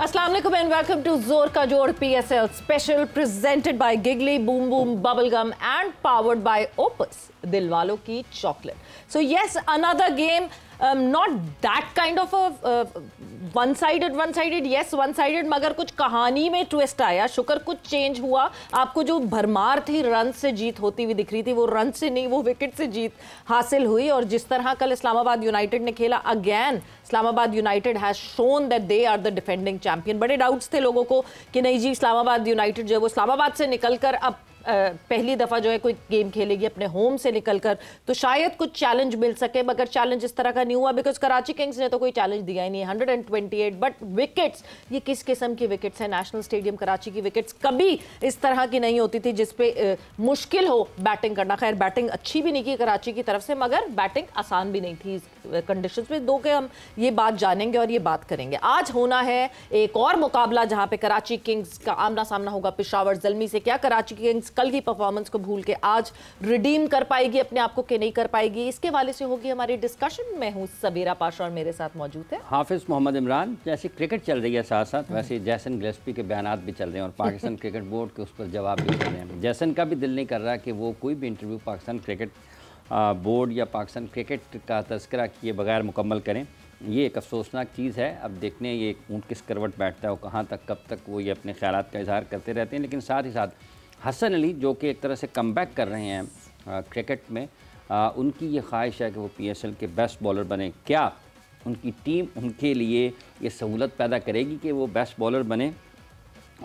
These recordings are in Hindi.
Assalamu alaikum and welcome to Zor Ka Jod PSL special presented by Giggly Boom Boom Bubblegum and powered by Opus, Dilwalo Ki Chocolate. So yes, another game, not that kind of a one-sided, yes, one-sided, मगर कुछ कहानी में ट्विस्ट आया, शुक्र कुछ चेंज हुआ। आपको जो भरमार थी रन से जीत होती हुई दिख रही थी, वो रन से नहीं, वो विकेट से जीत हासिल हुई। और जिस तरह कल इस्लामाबाद यूनाइटेड ने खेला, again Islamabad united has shown that they are the defending champion. बड़े डाउट्स थे लोगों को कि नहीं जी इस्लामाबाद यूनाइटेड जो है वो इस्लामाबाद से निकलकर अब पहली दफ़ा जो है कोई गेम खेलेगी अपने होम से निकलकर, तो शायद कुछ चैलेंज मिल सके, मगर चैलेंज इस तरह का नहीं हुआ बिकॉज कराची किंग्स ने तो कोई चैलेंज दिया ही नहीं। 128 बट विकेट्स, ये किस किस्म की विकेट्स हैं? नेशनल स्टेडियम कराची की विकेट्स कभी इस तरह की नहीं होती थी जिसपे मुश्किल हो बैटिंग करना। खैर बैटिंग अच्छी भी नहीं की कराची की तरफ से, मगर बैटिंग आसान भी नहीं थी इस कंडीशंस में। दो के हम ये बात जानेंगे और ये बात करेंगे। आज होना है एक और मुकाबला जहां पे कराची किंग्स का आमना सामना होगा पेशावर ज़ल्मी से। क्या कराची किंग्स कल की परफॉर्मेंस को भूल के आज रिडीम कर पाएगी अपने आप को कि नहीं कर पाएगी, इसके वाले से होगी हमारी डिस्कशन। मैं हूं सबीरा पाशा और मेरे साथ मौजूद है हाफिज मोहम्मद इमरान। जैसे क्रिकेट चल रही है साथ साथ वैसे जैसन गिलेस्पी के बयानात भी चल रहे हैं और पाकिस्तान क्रिकेट बोर्ड के उस पर जवाब भी दे रहे हैं। जैसन का भी दिल नहीं कर रहा कि वो कोई भी इंटरव्यू पाकिस्तान क्रिकेट बोर्ड या पाकिस्तान क्रिकेट का तस्करा किए बगैर मुकम्मल करें। ये एक अफसोसनाक चीज़ है। अब देखने ये ऊँट किस करवट बैठता है और कहाँ तक कब तक वो ये अपने ख्यालात का इजहार करते रहते हैं। लेकिन साथ ही साथ हसन अली जो कि एक तरह से कमबैक कर रहे हैं क्रिकेट में, उनकी ये ख्वाहिश है कि वो PSL के बेस्ट बॉलर बने। क्या उनकी टीम उनके लिए ये सहूलत पैदा करेगी कि वो बेस्ट बॉलर बने?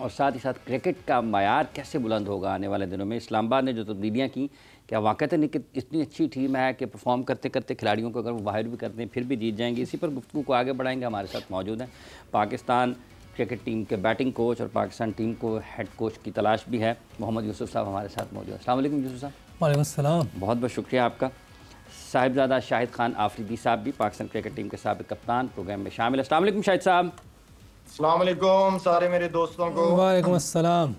और साथ ही साथ क्रिकेट का मायार कैसे बुलंद होगा आने वाले दिनों में? इस्लामाबाद ने जो तब्दीलियाँ की, क्या वाक़ई नहीं कि इतनी अच्छी टीम है कि परफॉर्म करते करते खिलाड़ियों को अगर वो बाहर भी करते हैं फिर भी जीत जाएंगे? इसी पर गुफ्तगू को आगे बढ़ाएंगे। हमारे साथ मौजूद हैं पाकिस्तान क्रिकेट टीम के बैटिंग कोच और पाकिस्तान टीम को हेड कोच की तलाश भी है, मोहम्मद यूसुफ साहब हमारे साथ मौजूद है। अस्सलाम वालेकुम यूसुफ साहब। वालेकुम अस्सलाम। बहुत बहुत शुक्रिया आपका। साहिबजादा शाहिद खान आफरीदी साहब भी पाकिस्तान क्रिकेट टीम के साबिक़ कप्तान प्रोग्राम में शामिल है। अस्सलाम वालेकुम शाहिद साहब। अस्सलाम वालेकुम सारे मेरे दोस्तों को। वालेकुम अस्सलाम।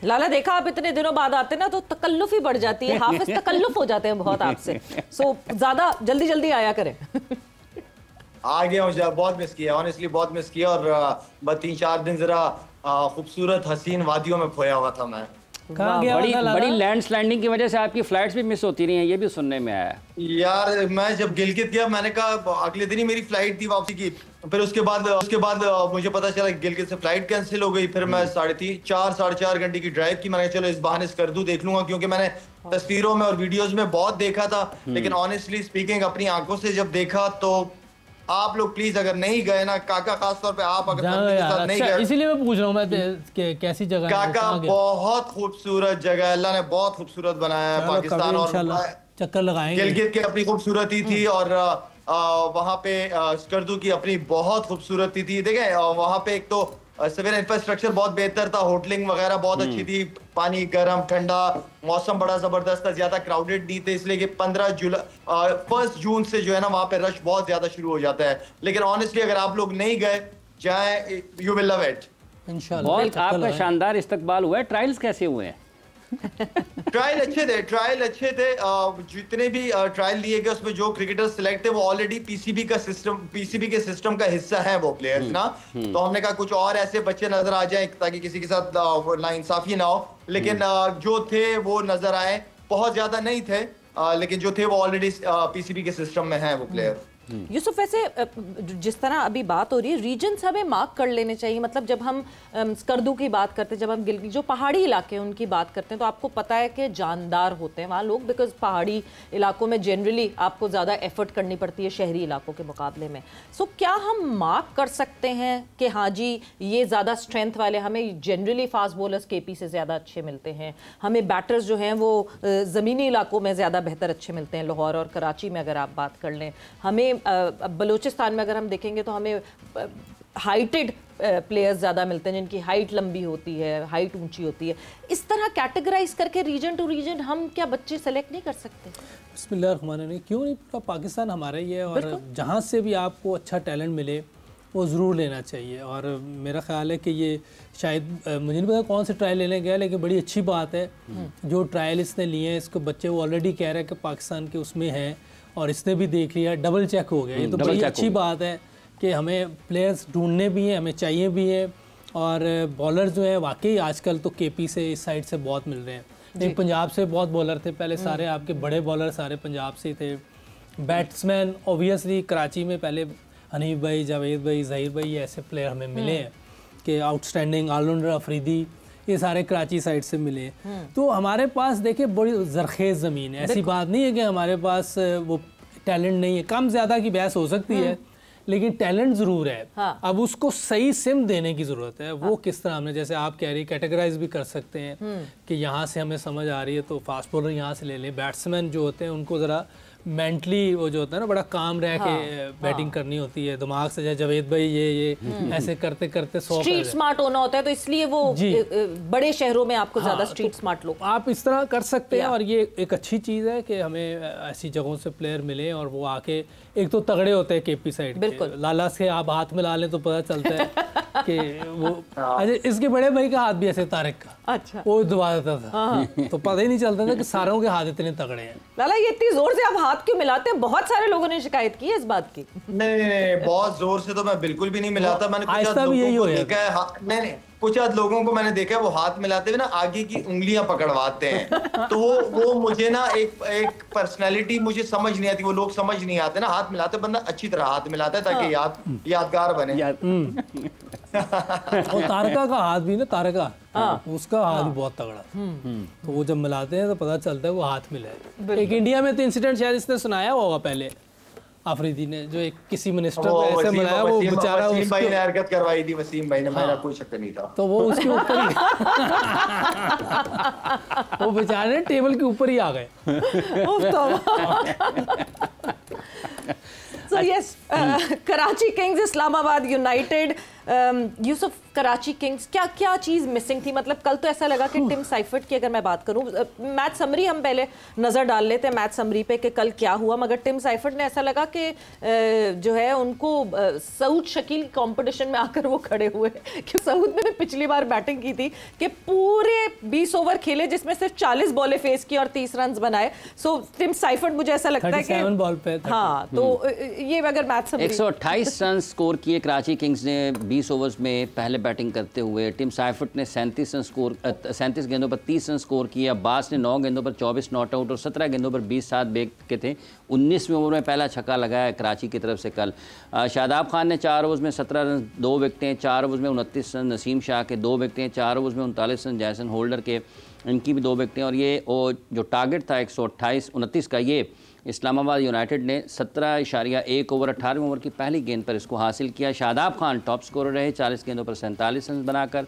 लाला देखा आप इतने दिनों बाद आते ना तो तकल्लुफ ही बढ़ जाती है, हाफिज तकल्लुफ हो जाते हैं बहुत आपसे, सो ज़्यादा जल्दी जल्दी आया करें। आ गया हूँ, बहुत मिस किया, ऑनेस्टली बहुत मिस किया। और बस 3-4 दिन जरा खूबसूरत हसीन वादियों में खोया हुआ था मैं। बड़ी लैंडस्लाइडिंग की वजह से आपकी फ्लाइट्स भी मिस होती रही हैं, ये भी सुनने में आया। यार मैं जब गिलगित गया, मैंने कहा अगले दिन ही मेरी फ्लाइट थी वापसी की, फिर उसके बाद मुझे पता चला गिलगित से फ्लाइट कैंसिल हो गई। फिर मैं 4.5 घंटे की ड्राइव की। मैंने चलो इस बहाने से कर दूं, देख लूंगा, क्योंकि मैंने तस्वीरों में और वीडियोज में बहुत देखा था, लेकिन ऑनेस्टली स्पीकिंग अपनी आंखों से जब देखा तो आप लोग प्लीज अगर नहीं गए ना, काका खास तौर पे आप अगर फैमिली के साथ नहीं गए, इसीलिए मैं पूछ रहा हूँ मैं कि कैसी जगह है? काका बहुत खूबसूरत जगह है, अल्लाह ने बहुत खूबसूरत बनाया है पाकिस्तान। और चक्कर लगाएंगे। गिलगित की अपनी खूबसूरती थी और वहाँ पे स्कर्दू की अपनी बहुत खूबसूरती थी। देखें वहाँ पे एक तो सिविल इंफ्रास्ट्रक्चर बहुत बेहतर था, होटलिंग वगैरह बहुत अच्छी थी, पानी गर्म ठंडा, मौसम बड़ा जबरदस्त था, ज्यादा क्राउडेड नहीं थे, इसलिए कि 1 जून से जो है ना वहाँ पे रश बहुत ज्यादा शुरू हो जाता है। लेकिन ऑनेस्टली अगर आप लोग नहीं गए, जाएं, यू विल लव इट इंशाल्लाह। बहुत आपका शानदार इस्तकबाल हुआ है। ट्रायल्स कैसे हुए हैं? ट्रायल अच्छे थे। जितने भी ट्रायल लिए गए उसमें जो क्रिकेटर सिलेक्ट थे वो ऑलरेडी पीसीबी के सिस्टम का हिस्सा है वो प्लेयर्स ना। तो हमने कहा कुछ और ऐसे बच्चे नजर आ जाएं ताकि किसी के साथ नाइंसाफी ना हो। लेकिन जो थे वो नजर आए, बहुत ज्यादा नहीं थे, लेकिन जो थे वो ऑलरेडी पीसीबी के सिस्टम में है वो प्लेयर। यूसुफ वैसे जिस तरह अभी बात हो रही है, रीजन्स हमें मार्क कर लेने चाहिए। मतलब जब हम स्कर्दू की बात करते हैं, जब हम गिलगित जो पहाड़ी इलाके हैं उनकी बात करते हैं, तो आपको पता है कि जानदार होते हैं वहाँ लोग, बिकॉज पहाड़ी इलाकों में जनरली आपको ज़्यादा एफर्ट करनी पड़ती है शहरी इलाकों के मुकाबले में। सो क्या हम मार्क कर सकते हैं कि हाँ जी ये ज़्यादा स्ट्रेंथ वाले, हमें जनरली फास्ट बॉलर्स KP से ज़्यादा अच्छे मिलते हैं, हमें बैटर्स जो हैं वो ज़मीनी इलाकों में ज़्यादा बेहतर अच्छे मिलते हैं, लाहौर और कराची में अगर आप बात कर लें, हमें बलूचिस्तान में अगर हम देखेंगे तो हमें हाइटेड प्लेयर्स ज़्यादा मिलते हैं जिनकी हाइट लंबी होती है, हाइट ऊंची होती है। इस तरह कैटेगराइज करके रीजन टू रीजन हम क्या बच्चे सेलेक्ट नहीं कर सकते? बिस्मिल्लाहिर्रहमानिर्रहीम। क्यों नहीं, तो पाकिस्तान हमारा ही है और जहाँ से भी आपको अच्छा टैलेंट मिले वो ज़रूर लेना चाहिए। और मेरा ख्याल है कि ये शायद मुझे नहीं पता कौन से ट्रायल लेने गया, लेकिन बड़ी अच्छी बात है जो ट्रायल इसने लिए हैं। इसको बच्चे वो ऑलरेडी कह रहे हैं कि पाकिस्तान के उसमें हैं और इसने भी देख लिया, डबल चेक हो गया। ये तो बड़ी अच्छी बात है कि हमें प्लेयर्स ढूंढने भी हैं, हमें चाहिए भी है। और बॉलर जो है वाकई आजकल तो केपी से इस साइड से बहुत मिल रहे हैं। एक पंजाब से बहुत बॉलर थे पहले, सारे आपके बड़े बॉलर सारे पंजाब से थे। बैट्समैन ऑब्वियसली कराची में पहले हनीफ भाई, जावेद भाई, ज़हीर भाई, ये ऐसे प्लेयर हमें मिले हैं कि आउटस्टैंडिंग ऑलराउंडर। अफरीदी, ये सारे कराची साइड से मिले। तो हमारे पास देखिए बड़ी जरखेज़ ज़मीन है, ऐसी बात नहीं है कि हमारे पास वो टैलेंट नहीं है। कम ज़्यादा की बहस हो सकती है, लेकिन टैलेंट ज़रूर है। हाँ। अब उसको सही सिम देने की ज़रूरत है। वो किस तरह हमने, जैसे आप कह रही, कैटेगराइज भी कर सकते हैं कि यहाँ से हमें समझ आ रही है तो फास्ट बॉलर यहाँ से ले लें। बैट्समैन जो होते हैं उनको ज़रा मेंटली वो जो होता है ना, बड़ा काम रह के बैटिंग करनी होती है, दिमाग से। जैसे जावेद भाई ये ऐसे करते करते स्ट्रीट स्मार्ट होना होता है, तो इसलिए वो बड़े शहरों में आपको ज्यादा स्ट्रीट स्मार्ट लोग आप इस तरह कर सकते हैं। और ये एक अच्छी चीज़ है कि हमें ऐसी जगहों से प्लेयर मिले और वो आके, एक तो तगड़े होते हैं केपी साइड के, लाला से आप हाथ मिला लें तो पता चलता है कि वो। अच्छा, इसके बड़े भाई का हाथ भी ऐसे तारिक का, अच्छा, वो दबा देता था तो पता ही नहीं चलता था कि सारों के हाथ इतने तगड़े हैं। लाला ये इतनी जोर से आप हाथ क्यों मिलाते हैं? बहुत सारे लोगों ने शिकायत की है इस बात की। नहीं, बहुत जोर से तो मैं बिल्कुल भी नहीं मिलाता। मैंने कुछ आहिस्ता भी यही हो देखा है। नहीं, कुछ लोगों को मैंने देखा है वो हाथ मिलाते हुए ना आगे की उंगलियां पकड़वाते हैं। तो वो मुझे ना एक पर्सनालिटी मुझे समझ नहीं आती। वो लोग समझ नहीं आते ना, हाथ मिलाते बंदा अच्छी तरह हाथ मिलाता है ताकि यादगार बने। और तारका का हाथ भी ना, तारका उसका हाथ भी बहुत तगड़ा, तो वो जब मिलाते हैं तो पता चलता है वो हाथ मिला है। एक इंडिया में तो इंसिडेंट शायद इसने सुनाया होगा पहले, अफरीदी ने, जो एक किसी मिनिस्टर को ऐसे मिलाया, वो बेचारा वसीम भाई ने हरकत करवाई थी। वसीम भाई ने, मेरा कोई शक नहीं था। तो वो उसके ऊपर ही वो बेचारे टेबल के ऊपर ही आ गए। So yes, Karachi Kings Islamabad United. Yusuf, Karachi Kings क्या क्या चीज़ मिसिंग थी? मतलब कल तो ऐसा लगा कि टिम साइफर्ट की अगर मैं बात करूं, मैच समरी हम पहले नज़र डाल लेते हैं मैच समरी पे कि कल क्या हुआ, मगर टिम साइफर्ट ने ऐसा लगा कि जो है उनको सऊद शकील कंपटीशन में आकर वो खड़े हुए कि सऊद ने पिछली बार बैटिंग की थी कि पूरे 20 ओवर खेले जिसमें सिर्फ 40 बॉलें फेस की और 30 रन बनाए। सो टिम साइफर्ट मुझे ऐसा लगता है कि बॉल पे, हाँ, तो ये अगर मैच समरी 128 रन स्कोर किए कराची किंग्स ने 20 ओवर्स में पहले बैटिंग करते हुए। टिम साइफर्ट ने 37 गेंदों पर 30 रन स्कोर किए। अब्बास ने 9 गेंदों पर 24 नॉट आउट और 17 गेंदों पर 20 सात बेग के थे। 19वें ओवर में पहला छक्का लगाया कराची की तरफ से कल। शादाब खान ने 4 ओवर्स में 17 रन, 2 विकेटें। 4 ओवर्स में 29 रन नसीम शाह के, 2 विकेटें। 4 ओवर्स में 39 रन जैसन होल्डर के, इनकी भी 2 विकेटें। और ये जो टारगेट था 128-29 का, ये इस्लामाबाद यूनाइटेड ने 17.1 ओवर 18वें ओवर की पहली गेंद पर इसको हासिल किया। शादाब खान टॉप स्कोरर रहे 40 गेंदों पर 47 रन बनाकर।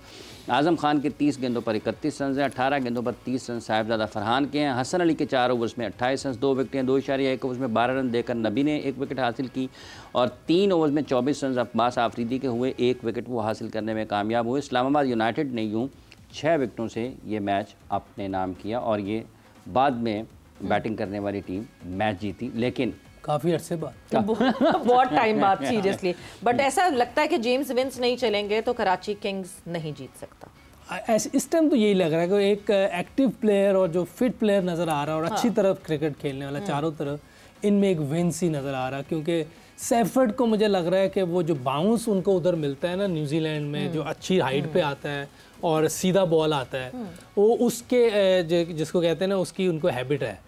आजम खान के 30 गेंदों पर 31 रन हैं। 18 गेंदों पर 30 रन साहिबजादा फरहान के हैं। हसन अली के 4 ओवर्स में 28 रन, 2 विकेटें। 2.1 ओवर्स में 12 रन देकर नबी ने 1 विकेट हासिल की और 3 ओवर्स में 24 रन अब्बास आफरीदी के हुए। 1 विकेट वो हासिल करने में कामयाब हुए। इस्लामाबाद यूनाइटेड ने यूँ 6 विकेटों से ये मैच अपने नाम किया और ये बाद में बैटिंग करने वाली टीम मैच जीती, लेकिन काफ़ी अरसे बाद, बहुत टाइम बाद सीरियसली। बट ऐसा लगता है कि जेम्स विंस नहीं चलेंगे तो कराची किंग्स नहीं जीत सकता। ऐसे इस टाइम तो यही लग रहा है कि एक एक्टिव प्लेयर और जो फिट प्लेयर नज़र आ रहा है और अच्छी तरफ क्रिकेट खेलने वाला चारों तरफ, इनमें एक विंस ही नज़र आ रहा है। क्योंकि सैफर्ड को मुझे लग रहा है कि वो जो बाउंस उनको उधर मिलता है ना न्यूजीलैंड में, जो अच्छी हाइट पे आता है और सीधा बॉल आता है, वो उसके जिसको कहते हैं ना, उसकी उनको हैबिट है,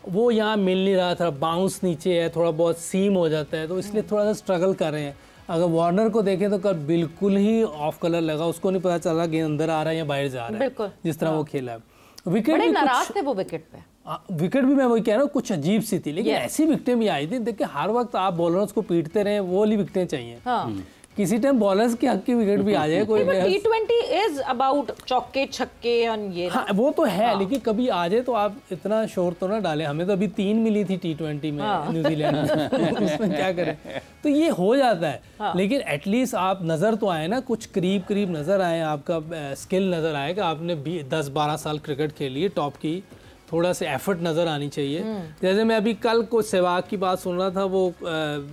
वो यहाँ मिल नहीं रहा था। बाउंस नीचे है, थोड़ा बहुत सीम हो जाता है, तो इसलिए थोड़ा सा स्ट्रगल कर रहे हैं। अगर वार्नर को देखें तो कल बिल्कुल ही ऑफ कलर लगा, उसको नहीं पता चल रहा गेंद अंदर आ रहा है या बाहर जा रहा है, जिस तरह वो खेला है। विकेट बड़े नाराज थे वो विकेट पे। विकेट भी मैं वही कह रहा हूँ, कुछ अजीब सी थी, लेकिन ऐसी विकेटें भी आई थी। देखिए हर वक्त आप बॉलर्स को पीटते रहे, वो वाली विकेटें चाहिए। किसी टाइम बॉलर्स के हक की विकेट भी आ जाए कोई। T20 इज अबाउट चौके छक्के और ये, हाँ वो तो है, लेकिन कभी आ जाए तो आप इतना शोर तो ना डालें। हमें तो अभी 3 मिली थी T20 में न्यूजीलैंड में, उसमें क्या करें, तो ये हो जाता है। लेकिन एटलीस्ट आप नज़र तो आए ना, कुछ करीब करीब नज़र आए, आपका स्किल नज़र आए कि आपने 10-12 साल क्रिकेट खेली है टॉप की, थोड़ा सा एफर्ट नज़र आनी चाहिए। जैसे मैं अभी कल को सहवाग की बात सुन रहा था, वो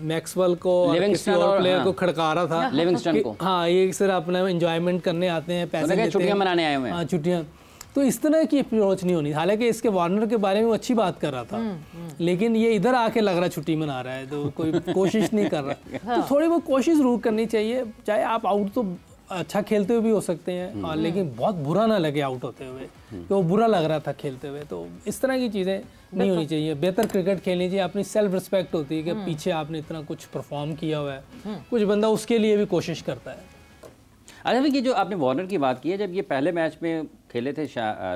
मैक्सवेल को किसी और प्लेयर को खड़का रहा था, लिविंगस्टन को। हाँ, ये सिर्फ अपना एंजॉयमेंट करने आते हैं, पैसे देते हैं, छुट्टियां मनाने आए हुए हैं। हाँ, छुट्टियां। तो इस तरह की अप्रोच नहीं होनी। हालांकि इसके वार्नर के बारे में वो अच्छी बात कर रहा था, लेकिन ये इधर आके लग रहा है छुट्टी मना रहा है, तो कोई कोशिश नहीं कर रहा। तो थोड़ी बहुत कोशिश जरूर करनी चाहिए। चाहे आप आउट तो अच्छा खेलते हुए भी हो सकते हैं और लेकिन बहुत बुरा ना लगे आउट होते हुए, तो वो बुरा लग रहा था खेलते हुए। तो इस तरह की चीज़ें नहीं होनी चाहिए। बेहतर क्रिकेट खेलनी चाहिए। अपनी सेल्फ रिस्पेक्ट होती है कि पीछे आपने इतना कुछ परफॉर्म किया हुआ है, कुछ बंदा उसके लिए भी कोशिश करता है। अच्छा भाई, ये जो आपने वार्नर की बात की है, जब ये पहले मैच में खेले थे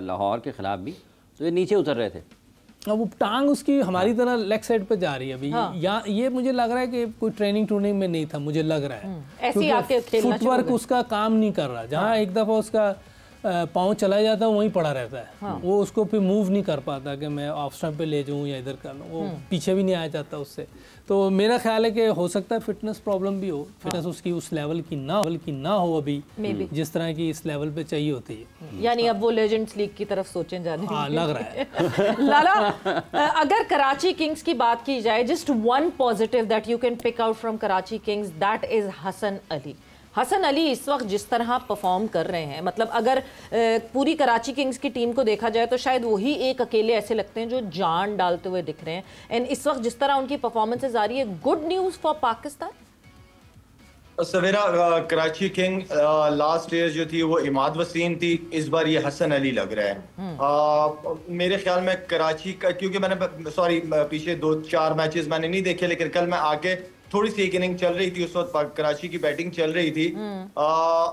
लाहौर के खिलाफ भी, तो ये नीचे उतर रहे थे। अब वो टांग उसकी हमारी तरह लेग साइड पे जा रही है अभी। यहाँ ये मुझे लग रहा है कि कोई ट्रेनिंग टूर्निंग में नहीं था, मुझे लग रहा है, ऐसे आके खेलना फुटवर्क उसका काम नहीं कर रहा। जहाँ एक दफ़ा उसका पाँव चला जाता है वहीं पड़ा रहता है। वो उसको फिर मूव नहीं कर पाता कि मैं ऑफ स्टंप पे ले जाऊँ या इधर कर लूँ, वो पीछे भी नहीं आया जाता उससे। तो मेरा ख्याल है कि हो सकता है फिटनेस प्रॉब्लम भी हो, फिटनेस उसकी उस लेवल की ना हो अभी, जिस तरह की इस लेवल पे चाहिए होती है। यानी अब वो लेजेंड्स लीग की तरफ सोचें जाने। हाँ, लग रहा है। लाला, अगर कराची किंग्स की बात की जाए, just one positive that you can pick out from Karachi Kings, that is Hasan Ali. Hasan Ali इस वक्त जिस तरह परफॉर्म कर रहे हैं, मतलब अगर पूरी कराची किंग्स की टीम को देखा जाए तो शायद वही एक अकेले ऐसे लगते हैं जो जान डालते हुए दिख रहे हैं। एंड इस वक्त जिस तरह उनकी परफॉर्मेंसेज आ रही है, good news for Pakistan. Savera Karachi king last year जो थी वो इमाद वसीम थी, इस बार ये हसन अली लग रहा है। मेरे ख्याल में कराची का, क्योंकि मैंने पीछे 2-4 मैचेस मैंने नहीं देखे, लेकिन कल मैं आके थोड़ी सी एक इनिंग चल रही थी, उस वक्त कराची की बैटिंग चल रही थी।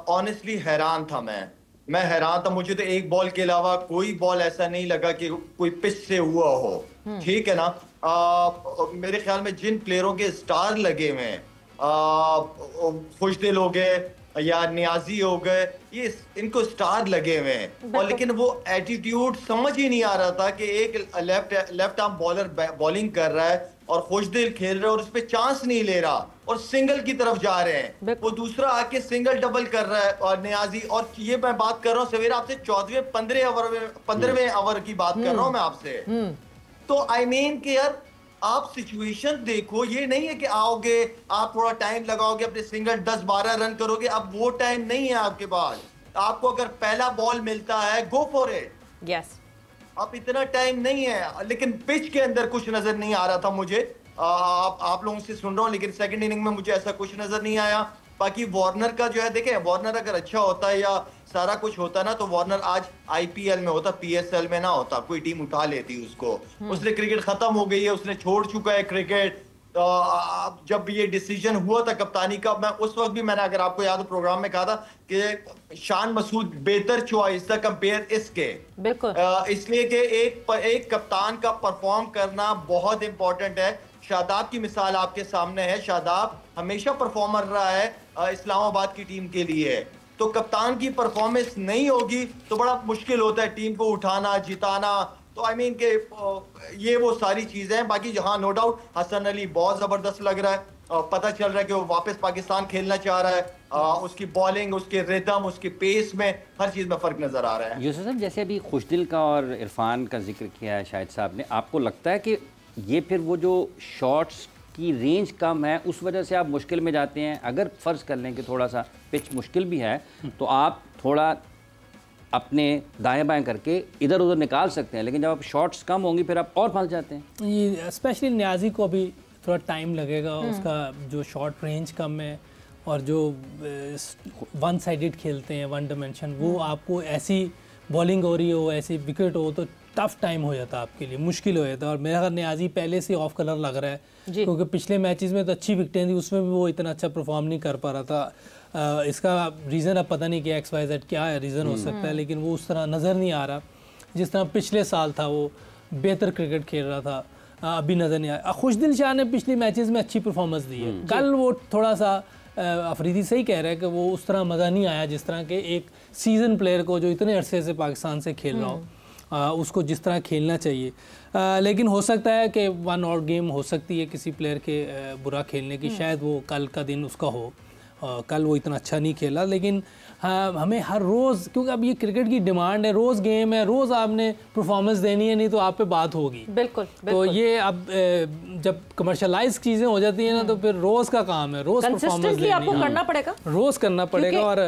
ऑनेस्टली हैरान था मैं हैरान था। मुझे तो एक बॉल के अलावा कोई बॉल ऐसा नहीं लगा कि कोई पिच से हुआ हो, ठीक है ना। मेरे ख्याल में जिन प्लेयरों के स्टार लगे हुए हैं, खुशदिल हो गए या नियाजी हो गए, ये इनको स्टार लगे हुए हैं, और लेकिन वो एटीट्यूड समझ ही नहीं आ रहा था कि एक लेफ्ट आर्म बॉलर बॉलिंग कर रहा है और खुशदिल खेल रहा है और उस पर चांस नहीं ले रहा और सिंगल की तरफ जा रहे हैं, वो दूसरा आके सिंगल डबल कर रहा है और नियाजी। और ये मैं बात कर रहा हूँ सवेरा आपसे 15वें ओवर की बात कर रहा हूँ मैं आपसे। तो आई मीन कि यार आप सिचुएशन देखो, ये नहीं है कि आओगे आप थोड़ा टाइम लगाओगे अपने सिंगल 10-12 रन करोगे, अब वो टाइम नहीं है आपके पास। आपको अगर पहला बॉल मिलता है, गो फॉर इट। यस, अब इतना टाइम नहीं है। लेकिन पिच के अंदर कुछ नजर नहीं आ रहा था मुझे, आप लोगों से सुन रहा हूँ, लेकिन सेकंड इनिंग में मुझे ऐसा कुछ नजर नहीं आया। बाकी वार्नर का जो है, देखें वार्नर अगर अच्छा होता है या सारा कुछ होता ना, तो वार्नर आज आईपीएल में होता, पीएसएल में ना होता, कोई टीम उठा लेती उसको। उसने क्रिकेट खत्म हो गई है, उसने छोड़ चुका है क्रिकेट। जब ये डिसीजन हुआ था कप्तानी का, मैं उस वक्त भी मैंने, अगर आपको याद हो, प्रोग्राम में कहा था कि शान मसूद बेहतर चॉइस था कंपेयर इसके। बिल्कुल, इसलिए कि एक कप्तान का परफॉर्म करना बहुत इंपॉर्टेंट है। शादाब की मिसाल आपके सामने है, शादाब हमेशा परफॉर्मर रहा है इस्लामाबाद की टीम के लिए। तो कप्तान की परफॉर्मेंस नहीं होगी तो बड़ा मुश्किल होता है टीम को उठाना, जिताना। तो आई मीन के ये वो सारी चीजें हैं। बाकी हाँ, नो डाउट हसन अली बहुत जबरदस्त लग रहा है। पता चल रहा है कि वो वापस पाकिस्तान खेलना चाह रहा है। उसकी बॉलिंग, उसके रिदम, उसके पेस में हर चीज में फर्क नजर आ रहा है। यूसुफ साहब, जैसे अभी खुशदिल का और इरफान का जिक्र किया है शाहिद साहब ने, आपको लगता है कि ये फिर वो जो शॉट्स की रेंज कम है उस वजह से आप मुश्किल में जाते हैं? अगर फ़र्ज़ कर लें कि थोड़ा सा पिच मुश्किल भी है तो आप थोड़ा अपने दाएं बाएं करके इधर उधर निकाल सकते हैं, लेकिन जब आप शॉट्स कम होंगी फिर आप और फंस जाते हैं। ये स्पेशली न्याजी को अभी थोड़ा टाइम लगेगा, उसका जो शॉट रेंज कम है और जो वन साइडेड खेलते हैं, वन डायमेंशन, वो आपको ऐसी बॉलिंग हो रही हो, ऐसी विकेट हो तो टफ टाइम हो जाता है आपके लिए, मुश्किल हो जाता है। और मेरा ख्याल न्याजी पहले से ऑफ कलर लग रहा है, क्योंकि पिछले मैचेस में तो अच्छी विकेटें थी, उसमें भी वो इतना अच्छा परफॉर्म नहीं कर पा रहा था। इसका रीज़न अब पता नहीं कि XYZ क्या है, रीज़न हो सकता है, लेकिन वो उस तरह नज़र नहीं आ रहा जिस तरह पिछले साल था। वो बेहतर क्रिकेट खेल रहा था, अभी नज़र नहीं आया। खुशदिल शाह ने पिछले मैचेस में अच्छी परफॉर्मेंस दी है, कल वो थोड़ा सा अफरीदी सही कह रहा है कि वो उस तरह मज़ा नहीं आया जिस तरह के एक सीजन प्लेयर को जो इतने अरसे से पाकिस्तान से खेल रहा हो उसको जिस तरह खेलना चाहिए। लेकिन हो सकता है कि वन और गेम हो सकती है किसी प्लेयर के बुरा खेलने की, शायद वो कल का दिन उसका हो। कल वो इतना अच्छा नहीं खेला, लेकिन हाँ, हमें हर रोज़, क्योंकि अब ये क्रिकेट की डिमांड है, रोज़ गेम है, रोज़ आपने परफॉर्मेंस देनी है, नहीं तो आप पे बात होगी। बिल्कुल, तो ये अब जब कमर्शलाइज चीज़ें हो जाती हैं ना, तो फिर रोज़ का काम है, रोज़ परफॉर्मेंस आपको करना पड़ेगा, रोज़ करना पड़ेगा। और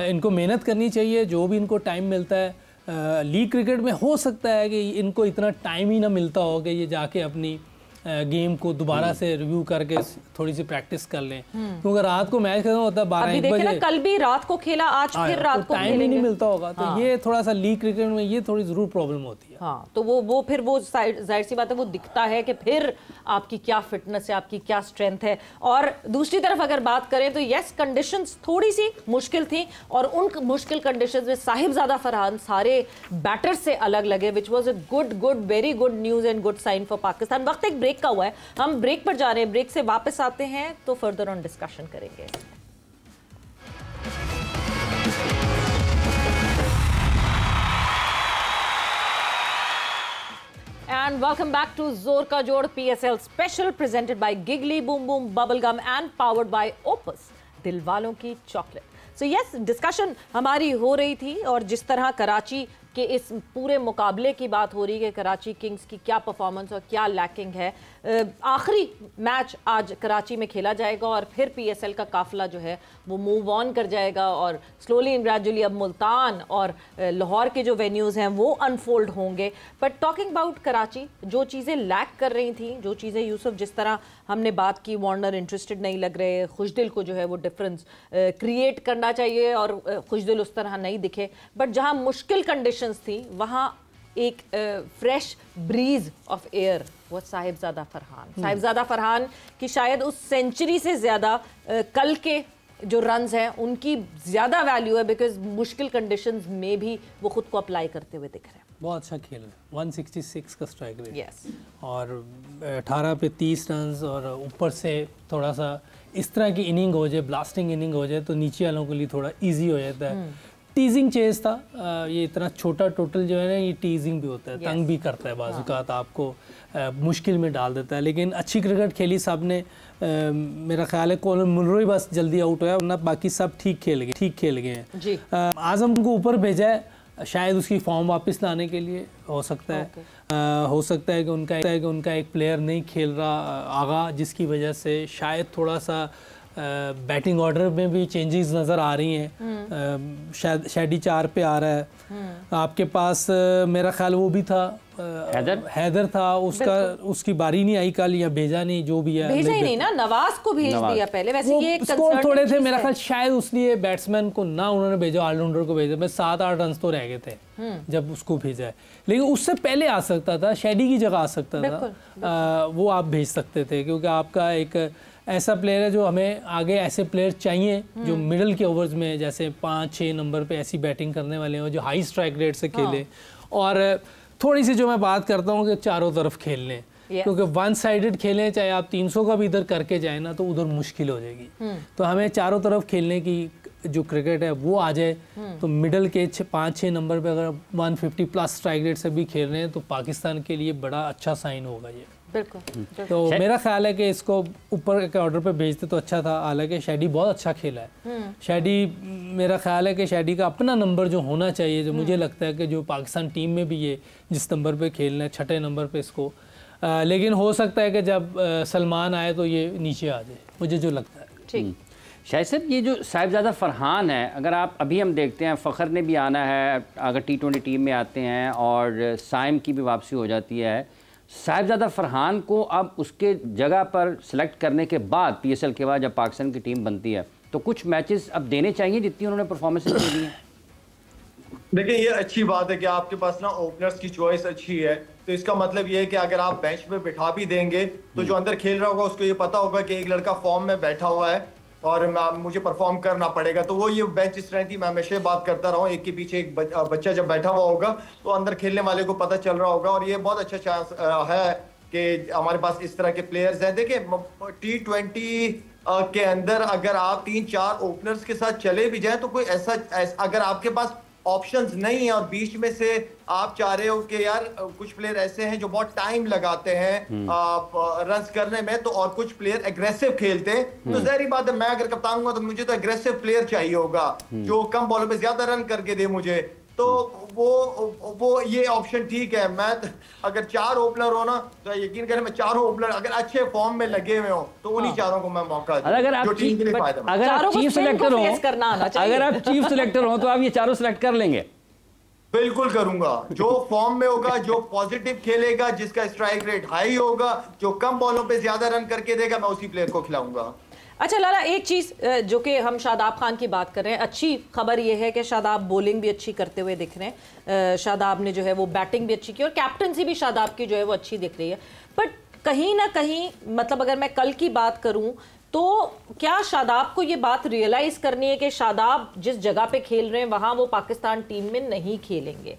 इनको मेहनत करनी चाहिए, जो भी इनको टाइम मिलता है। लीग क्रिकेट में हो सकता है कि इनको इतना टाइम ही ना मिलता हो कि ये जाके अपनी गेम को दोबारा से रिव्यू करके थोड़ी सी प्रैक्टिस कर लें, क्योंकि रात को मैच खत्म होता है 12-1 बजे, कल भी रात को खेला, आज फिर रात को टाइम ही नहीं मिलता होगा। तो ये थोड़ा सा लीग क्रिकेट में ये थोड़ी जरूर प्रॉब्लम होती है। हाँ, तो वो फिर वो जाहिर सी बात है, वो दिखता है कि फिर आपकी क्या फिटनेस है, आपकी क्या स्ट्रेंथ है। और दूसरी तरफ अगर बात करें तो यस, कंडीशंस थोड़ी सी मुश्किल थी, और उन मुश्किल कंडीशंस में साहिबजादा फरहान सारे बैटर्स से अलग लगे, which was a good very good news and good sign for Pakistan. वक्त एक ब्रेक का हुआ है, हम ब्रेक पर जा रहे हैं, ब्रेक से वापस आते हैं तो फर्दर ऑन डिस्कशन करेंगे। And welcome back to Zor Ka Jod PSL special presented by Giggly Boom Boom Bubblegum and powered by Opus, दिल वालों की चॉकलेट। सो यस, डिस्कशन हमारी हो रही थी, और जिस तरह कराची के इस पूरे मुकाबले की बात हो रही है कि कराची किंग्स की क्या परफॉर्मेंस और क्या लैकिंग है। आखिरी मैच आज कराची में खेला जाएगा और फिर पीएसएल का काफिला जो है वो मूव ऑन कर जाएगा, और स्लोली एंड ग्रेजुअली अब मुल्तान और लाहौर के जो वेन्यूज़ हैं वो अनफोल्ड होंगे। बट टॉकिंग अबाउट कराची, जो चीज़ें लैक कर रही थी, जो चीज़ें यूसुफ जिस तरह हमने बात की, वार्नर इंटरेस्टेड नहीं लग रहे, खुशदिल को जो है वो डिफरेंस क्रिएट करना चाहिए और खुशदिल उस तरह नहीं दिखे। बट जहाँ मुश्किल कंडीशंस थी वहाँ एक फ्रेश ब्रीज ऑफ एयर वो साहिबजादा फरहान। साहिबजादा फरहान की शायद उस सेंचुरी से ज़्यादा कल के जो रन्स हैं उनकी ज़्यादा वैल्यू है, बिकॉज मुश्किल कंडीशंस में भी वो खुद को अप्लाई करते हुए दिख रहे हैं। बहुत अच्छा खेल है, 166 का स्ट्राइक रेट, yes. और 18 पे 30 रन, और ऊपर से थोड़ा सा इस तरह की इनिंग हो जाए, ब्लास्टिंग इनिंग हो जाए तो नीचे वालों के लिए थोड़ा इजी हो जाता है। टीजिंग चेज था, ये इतना छोटा टोटल जो है ना, ये टीजिंग भी होता है, तंग भी करता है, बाज़-औक़ात आपको मुश्किल में डाल देता है। लेकिन अच्छी क्रिकेट खेली सब ने। मेरा ख्याल है कॉलिन मुनरो ही बस जल्दी आउट हुआ, वरना बाकी सब ठीक खेल गए हैं। आज़म को ऊपर भेजा है शायद उसकी फॉर्म वापस लाने के लिए, हो सकता है हो सकता है कि उनका एक प्लेयर नहीं खेल रहा आगा, जिसकी वजह से शायद थोड़ा सा बैटिंग ऑर्डर में भी चेंजेस नज़र आ रही हैं। शायद शेडी 4 पे आ रहा है। आपके पास मेरा ख्याल वो भी था, हैदर था, उसकी बारी नहीं आई कल, या भेजा नहीं, जो भी है भेजा ही नहीं ना, नवाज को भेज दिया पहले। वैसे ये स्कोर थोड़े थे मेरा ख्याल, शायद उसलिए बैट्समैन को ना उन्होंने भेजा, ऑलराउंडर को भेजा। मैं 7-8 रन तो रह गए थे जब उसको भेजा है, लेकिन उससे पहले आ सकता था, शेडी की जगह आ सकता था, वो आप भेज सकते थे, क्योंकि आपका एक ऐसा प्लेयर है जो हमें आगे ऐसे प्लेयर चाहिए जो मिडल के ओवर्स में जैसे 5-6 नंबर पे ऐसी बैटिंग करने वाले हो, जो हाई स्ट्राइक रेट से खेले, और थोड़ी सी जो मैं बात करता हूँ कि चारों तरफ खेल लें, क्योंकि वन साइडेड खेलें, चाहे आप 300 का भी इधर करके जाए ना तो उधर मुश्किल हो जाएगी। तो हमें चारों तरफ खेलने की जो क्रिकेट है वो आ जाए, तो मिडल के 5-6 नंबर पे अगर 150 प्लस स्ट्राइक रेट से भी खेल रहे हैं तो पाकिस्तान के लिए बड़ा अच्छा साइन होगा ये। बिल्कुल। तो मेरा ख्याल है कि इसको ऊपर के ऑर्डर पे भेजते तो अच्छा था। हालांकि शेडी बहुत अच्छा खेला है। शेडी, मेरा ख्याल है कि शेडी का अपना नंबर जो होना चाहिए, जो मुझे लगता है कि जो पाकिस्तान टीम में भी ये जिस नंबर पे खेलना है, 6ठे नंबर पे इसको, लेकिन हो सकता है कि जब सलमान आए तो ये नीचे आ जाए, मुझे जो लगता है। ठीक। शायद सर, ये जो साहिबजादा फरहान है, अगर आप अभी हम देखते हैं फ़खर ने भी आना है, अगर T20 टीम में आते हैं, और साइम की भी वापसी हो जाती है, साहिबजादा फरहान को अब उसके जगह पर सिलेक्ट करने के बाद पीएसएल के बाद जब पाकिस्तान की टीम बनती है तो कुछ मैचेस अब देने चाहिए जितनी उन्होंने परफॉर्मेंस दे दी है। देखिए, ये अच्छी बात है कि आपके पास ना ओपनर्स की चॉइस अच्छी है, तो इसका मतलब ये है कि अगर आप बेंच पे बिठा भी देंगे तो जो अंदर खेल रहा होगा उसको ये पता होगा कि एक लड़का फॉर्म में बैठा हुआ है और मुझे परफॉर्म करना पड़ेगा। तो वो ये बेंच स्ट्रेंथ ही मैं हमेशा बात करता रहा हूँ, एक के पीछे एक बच्चा जब बैठा हुआ होगा तो अंदर खेलने वाले को पता चल रहा होगा, और ये बहुत अच्छा चांस है कि हमारे पास इस तरह के प्लेयर्स हैं। देखिए, T20 के अंदर अगर आप 3-4 ओपनर्स के साथ चले भी जाएं तो कोई ऐसा अगर आपके पास ऑप्शंस नहीं है और बीच में से आप चाह रहे हो कि यार कुछ प्लेयर ऐसे हैं जो बहुत टाइम लगाते हैं रन्स करने में, तो और कुछ प्लेयर एग्रेसिव खेलते हैं, तो ज़ाहिर बात है मैं अगर कप्तान हूं तो मुझे तो एग्रेसिव प्लेयर चाहिए होगा जो कम बॉलों पे ज्यादा रन करके दे मुझे। तो वो ये ऑप्शन ठीक है। मैं अगर 4 ओपनर हो ना तो यकीन करें मैं चारों ओपनर अगर अच्छे फॉर्म में लगे हुए हो तो उन्हीं चारों को मैं मौका दूं, अगर आप चीफ सिलेक्टर हो तो आप ये चारों सिलेक्ट कर लेंगे। बिल्कुल करूंगा। जो फॉर्म में होगा, जो पॉजिटिव खेलेगा, जिसका स्ट्राइक रेट हाई होगा, जो कम बॉलों पे ज्यादा रन करके देगा, मैं उसी प्लेयर को खिलाऊंगा। अच्छा लाला, एक चीज जो कि हम शादाब खान की बात कर रहे हैं, अच्छी खबर यह है कि शादाब बॉलिंग भी अच्छी करते हुए दिख रहे हैं। शादाब ने जो है वो बैटिंग भी अच्छी की और कैप्टनसी भी शादाब की जो है वो अच्छी दिख रही है। बट कहीं ना कहीं मतलब अगर मैं कल की बात करूं तो क्या शादाब को ये बात रियलाइज करनी है कि शादाब जिस जगह पे खेल रहे हैं वहां वो पाकिस्तान टीम में नहीं खेलेंगे।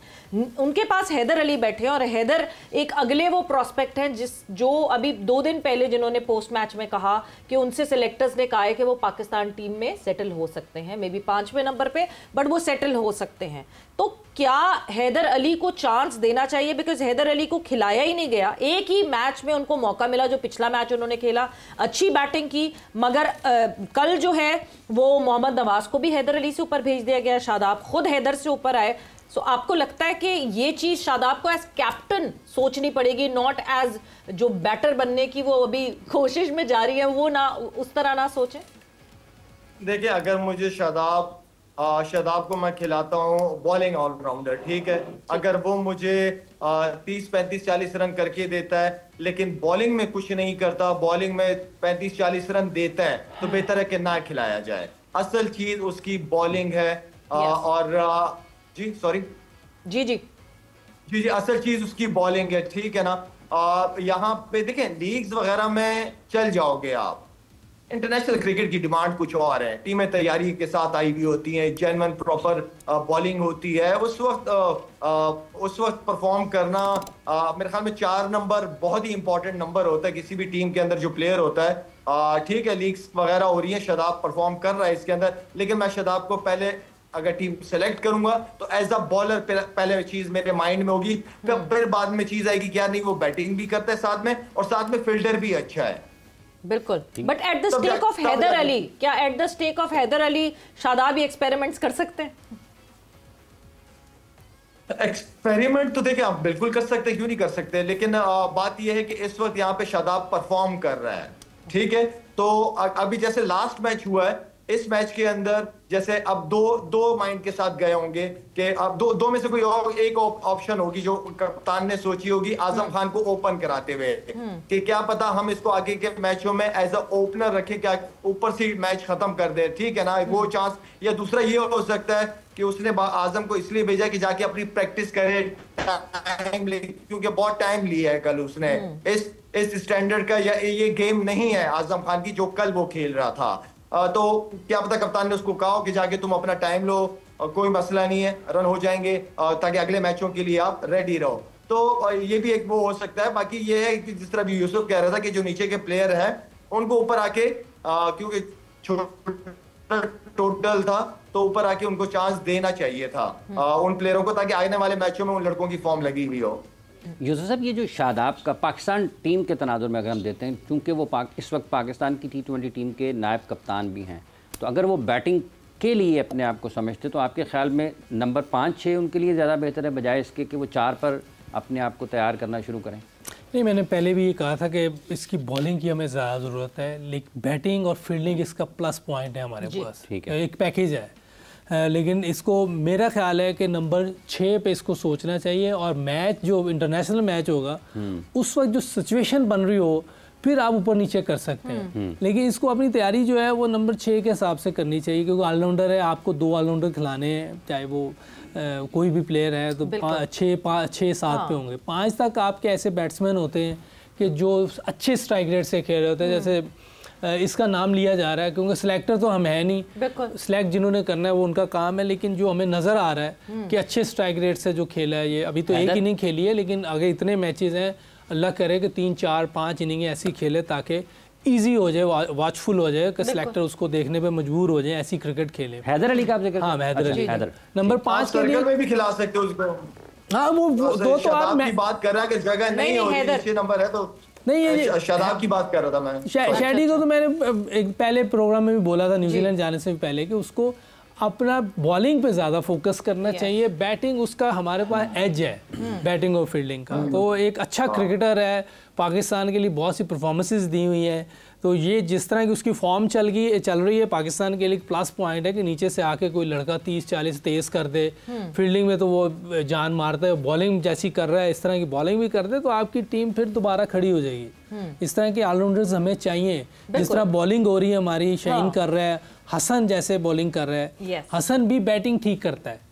उनके पास हैदर अली बैठे हैं और हैदर एक अगले वो प्रोस्पेक्ट हैं जो अभी 2 दिन पहले जिन्होंने पोस्ट मैच में कहा कि उनसे सिलेक्टर्स ने कहा है कि वो पाकिस्तान टीम में सेटल हो सकते हैं, मे बी 5वें नंबर पे, बट वो सेटल हो सकते हैं। तो क्या हैदर अली को चांस देना चाहिए? बिकॉज हैदर अली को खिलाया ही नहीं गया। एक ही मैच में उनको मौका मिला जो पिछला मैच उन्होंने खेला, अच्छी बैटिंग की, मगर कल जो है वो मोहम्मद नवाज को भी हैदर अली से ऊपर भेज दिया गया, शादाब खुद हैदर से ऊपर आए। सो आपको लगता है कि ये चीज शादाब को एज कैप्टन सोचनी पड़ेगी, नॉट एज जो बैटर बनने की वो अभी कोशिश में जारी है, वो ना उस तरह ना सोचें? देखिए, अगर मुझे शादाब को मैं खिलाता हूँ बॉलिंग ऑलराउंडर, ठीक है, अगर वो मुझे 30, 35, 40 रन करके देता है लेकिन बॉलिंग में कुछ नहीं करता, बॉलिंग में 35, 40 रन देता है, तो बेहतर है कि ना खिलाया जाए। असल चीज उसकी बॉलिंग है। और जी सॉरी जी जी जी जी असल चीज उसकी बॉलिंग है, ठीक है ना। यहाँ पे देखें, लीग्स वगैरह में चल जाओगे आप, इंटरनेशनल क्रिकेट की डिमांड कुछ और है, टीमें तैयारी के साथ आई हुई होती हैं, जेन्युइन प्रॉपर बॉलिंग होती है, उस वक्त परफॉर्म करना मेरे ख्याल में 4 नंबर बहुत ही इंपॉर्टेंट नंबर होता है किसी भी टीम के अंदर जो प्लेयर होता है। ठीक है, लीग्स वगैरह हो रही है, शादाब परफॉर्म कर रहा है इसके अंदर, लेकिन मैं शादाब को पहले अगर टीम सेलेक्ट करूंगा तो एज अ बॉलर पहले चीज मेरे माइंड में होगी, फिर बाद में चीज आएगी क्या नहीं वो बैटिंग भी करता है साथ में, और साथ में फील्डर भी अच्छा है। बिल्कुल, but at the stake of Haider Ali, क्या at the stake of Haider Ali Shadab experiments कर सकते हैं? एक्सपेरिमेंट तो देखिए आप बिल्कुल कर सकते हैं, क्यों नहीं कर सकते, लेकिन बात यह है कि इस वक्त यहाँ पे शादाब परफॉर्म कर रहा है, ठीक है। तो अभी जैसे लास्ट मैच हुआ है, इस मैच के अंदर जैसे अब दो माइंड के साथ गए होंगे कि अब दो में से कोई और एक ऑप्शन होगी जो कप्तान ने सोची होगी आजम खान को ओपन कराते हुए कि क्या पता हम इसको आगे के मैचों में एज अ ओपनर रखें, क्या ऊपर से मैच खत्म कर दे, ठीक है ना, वो चांस। या दूसरा ये हो सकता है कि उसने आजम को इसलिए भेजा कि जाके अपनी प्रैक्टिस करे, क्योंकि बहुत टाइम लिया है कल उसने, इस स्टैंडर्ड का या ये गेम नहीं है आजम खान की जो कल वो खेल रहा था। तो क्या पता कप्तान ने उसको कहा कि जाके तुम अपना टाइम लो, कोई मसला नहीं है, रन हो जाएंगे, ताकि अगले मैचों के लिए आप रेडी रहो। तो ये भी एक वो हो सकता है। बाकी ये है कि जिस तरह भी यूसुफ कह रहा था कि जो नीचे के प्लेयर हैं उनको ऊपर आके, क्योंकि छोटा टोटल था तो ऊपर आके उनको चांस देना चाहिए था उन प्लेयरों को, ताकि आने वाले मैचों में उन लड़कों की फॉर्म लगी हुई हो। यूसुफ साहब, ये जो शादाब का पाकिस्तान टीम के तनाजुर में अगर हम देते हैं, क्योंकि वो इस वक्त पाकिस्तान की T20 टीम के नायब कप्तान भी हैं, तो अगर वो बैटिंग के लिए अपने आप को समझते तो आपके ख्याल में नंबर 5-6 उनके लिए ज़्यादा बेहतर है बजाय इसके कि वो 4 पर अपने आप को तैयार करना शुरू करें? नहीं, मैंने पहले भी ये कहा था कि इसकी बॉलिंग की हमें ज़्यादा ज़रूरत है, लेकिन बैटिंग और फील्डिंग इसका प्लस पॉइंट है हमारे पास, ठीक है, एक पैकेज है। लेकिन इसको मेरा ख्याल है कि नंबर 6 पे इसको सोचना चाहिए, और मैच जो इंटरनेशनल मैच होगा उस वक्त जो सिचुएशन बन रही हो फिर आप ऊपर नीचे कर सकते हैं, लेकिन इसको अपनी तैयारी जो है वो नंबर 6 के हिसाब से करनी चाहिए, क्योंकि ऑलराउंडर है, आपको 2 ऑलराउंडर खिलाने हैं, चाहे वो कोई भी प्लेयर है तो 6-7 पे होंगे। 5 तक आपके ऐसे बैट्समैन होते हैं कि जो अच्छे स्ट्राइक रेट से खेल रहे होते हैं, जैसे इसका नाम लिया जा रहा है, क्योंकि सिलेक्टर तो हम है नहीं, सिलेक्ट जिन्होंने करना है वो उनका काम है, लेकिन जो हमें नज़र आ रहा है कि अच्छे स्ट्राइक रेट से जो खेला है, ये अभी तो एक इनिंग खेली है, लेकिन अगर इतने मैचेस हैं, अल्लाह करे कि 3, 4, 5 इनिंगें ऐसी खेले ताकि इजी हो जाए, वॉचफुल हो जाए, कि सिलेक्टर उसको देखने पे मजबूर हो जाए, ऐसी क्रिकेट खेले। हैदर अली का आप जिक्र? हाँ, हैदर अली नंबर 5 के लिए में भी खिला सकते हो उसको। हाँ, वो 2 तो आप बात कर रहा है कि जगह नहीं होती, नंबर है तो नहीं, ये शादाब की बात कर रहा था मैं। शैडी को तो मैंने एक पहले प्रोग्राम में भी बोला था, न्यूजीलैंड जाने से भी पहले, कि उसको अपना बॉलिंग पे ज़्यादा फोकस करना चाहिए। बैटिंग उसका हमारे पास एज है, बैटिंग और फील्डिंग का, तो एक अच्छा क्रिकेटर है, पाकिस्तान के लिए बहुत सी परफॉर्मेंसेस दी हुई हैं, तो ये जिस तरह की उसकी फॉर्म चल रही है पाकिस्तान के लिए प्लस पॉइंट है कि नीचे से आके कोई लड़का 30-40 तेज़ कर दे, फील्डिंग में तो वो जान मारता है, बॉलिंग जैसी कर रहा है इस तरह की बॉलिंग भी कर दे तो आपकी टीम फिर दोबारा खड़ी हो जाएगी। इस तरह के ऑलराउंडर्स हमें चाहिए। जिस तरह बॉलिंग हो रही है हमारी, शाहीन कर रहा है, हसन जैसे बॉलिंग कर रहा है, हसन भी बैटिंग ठीक करता है,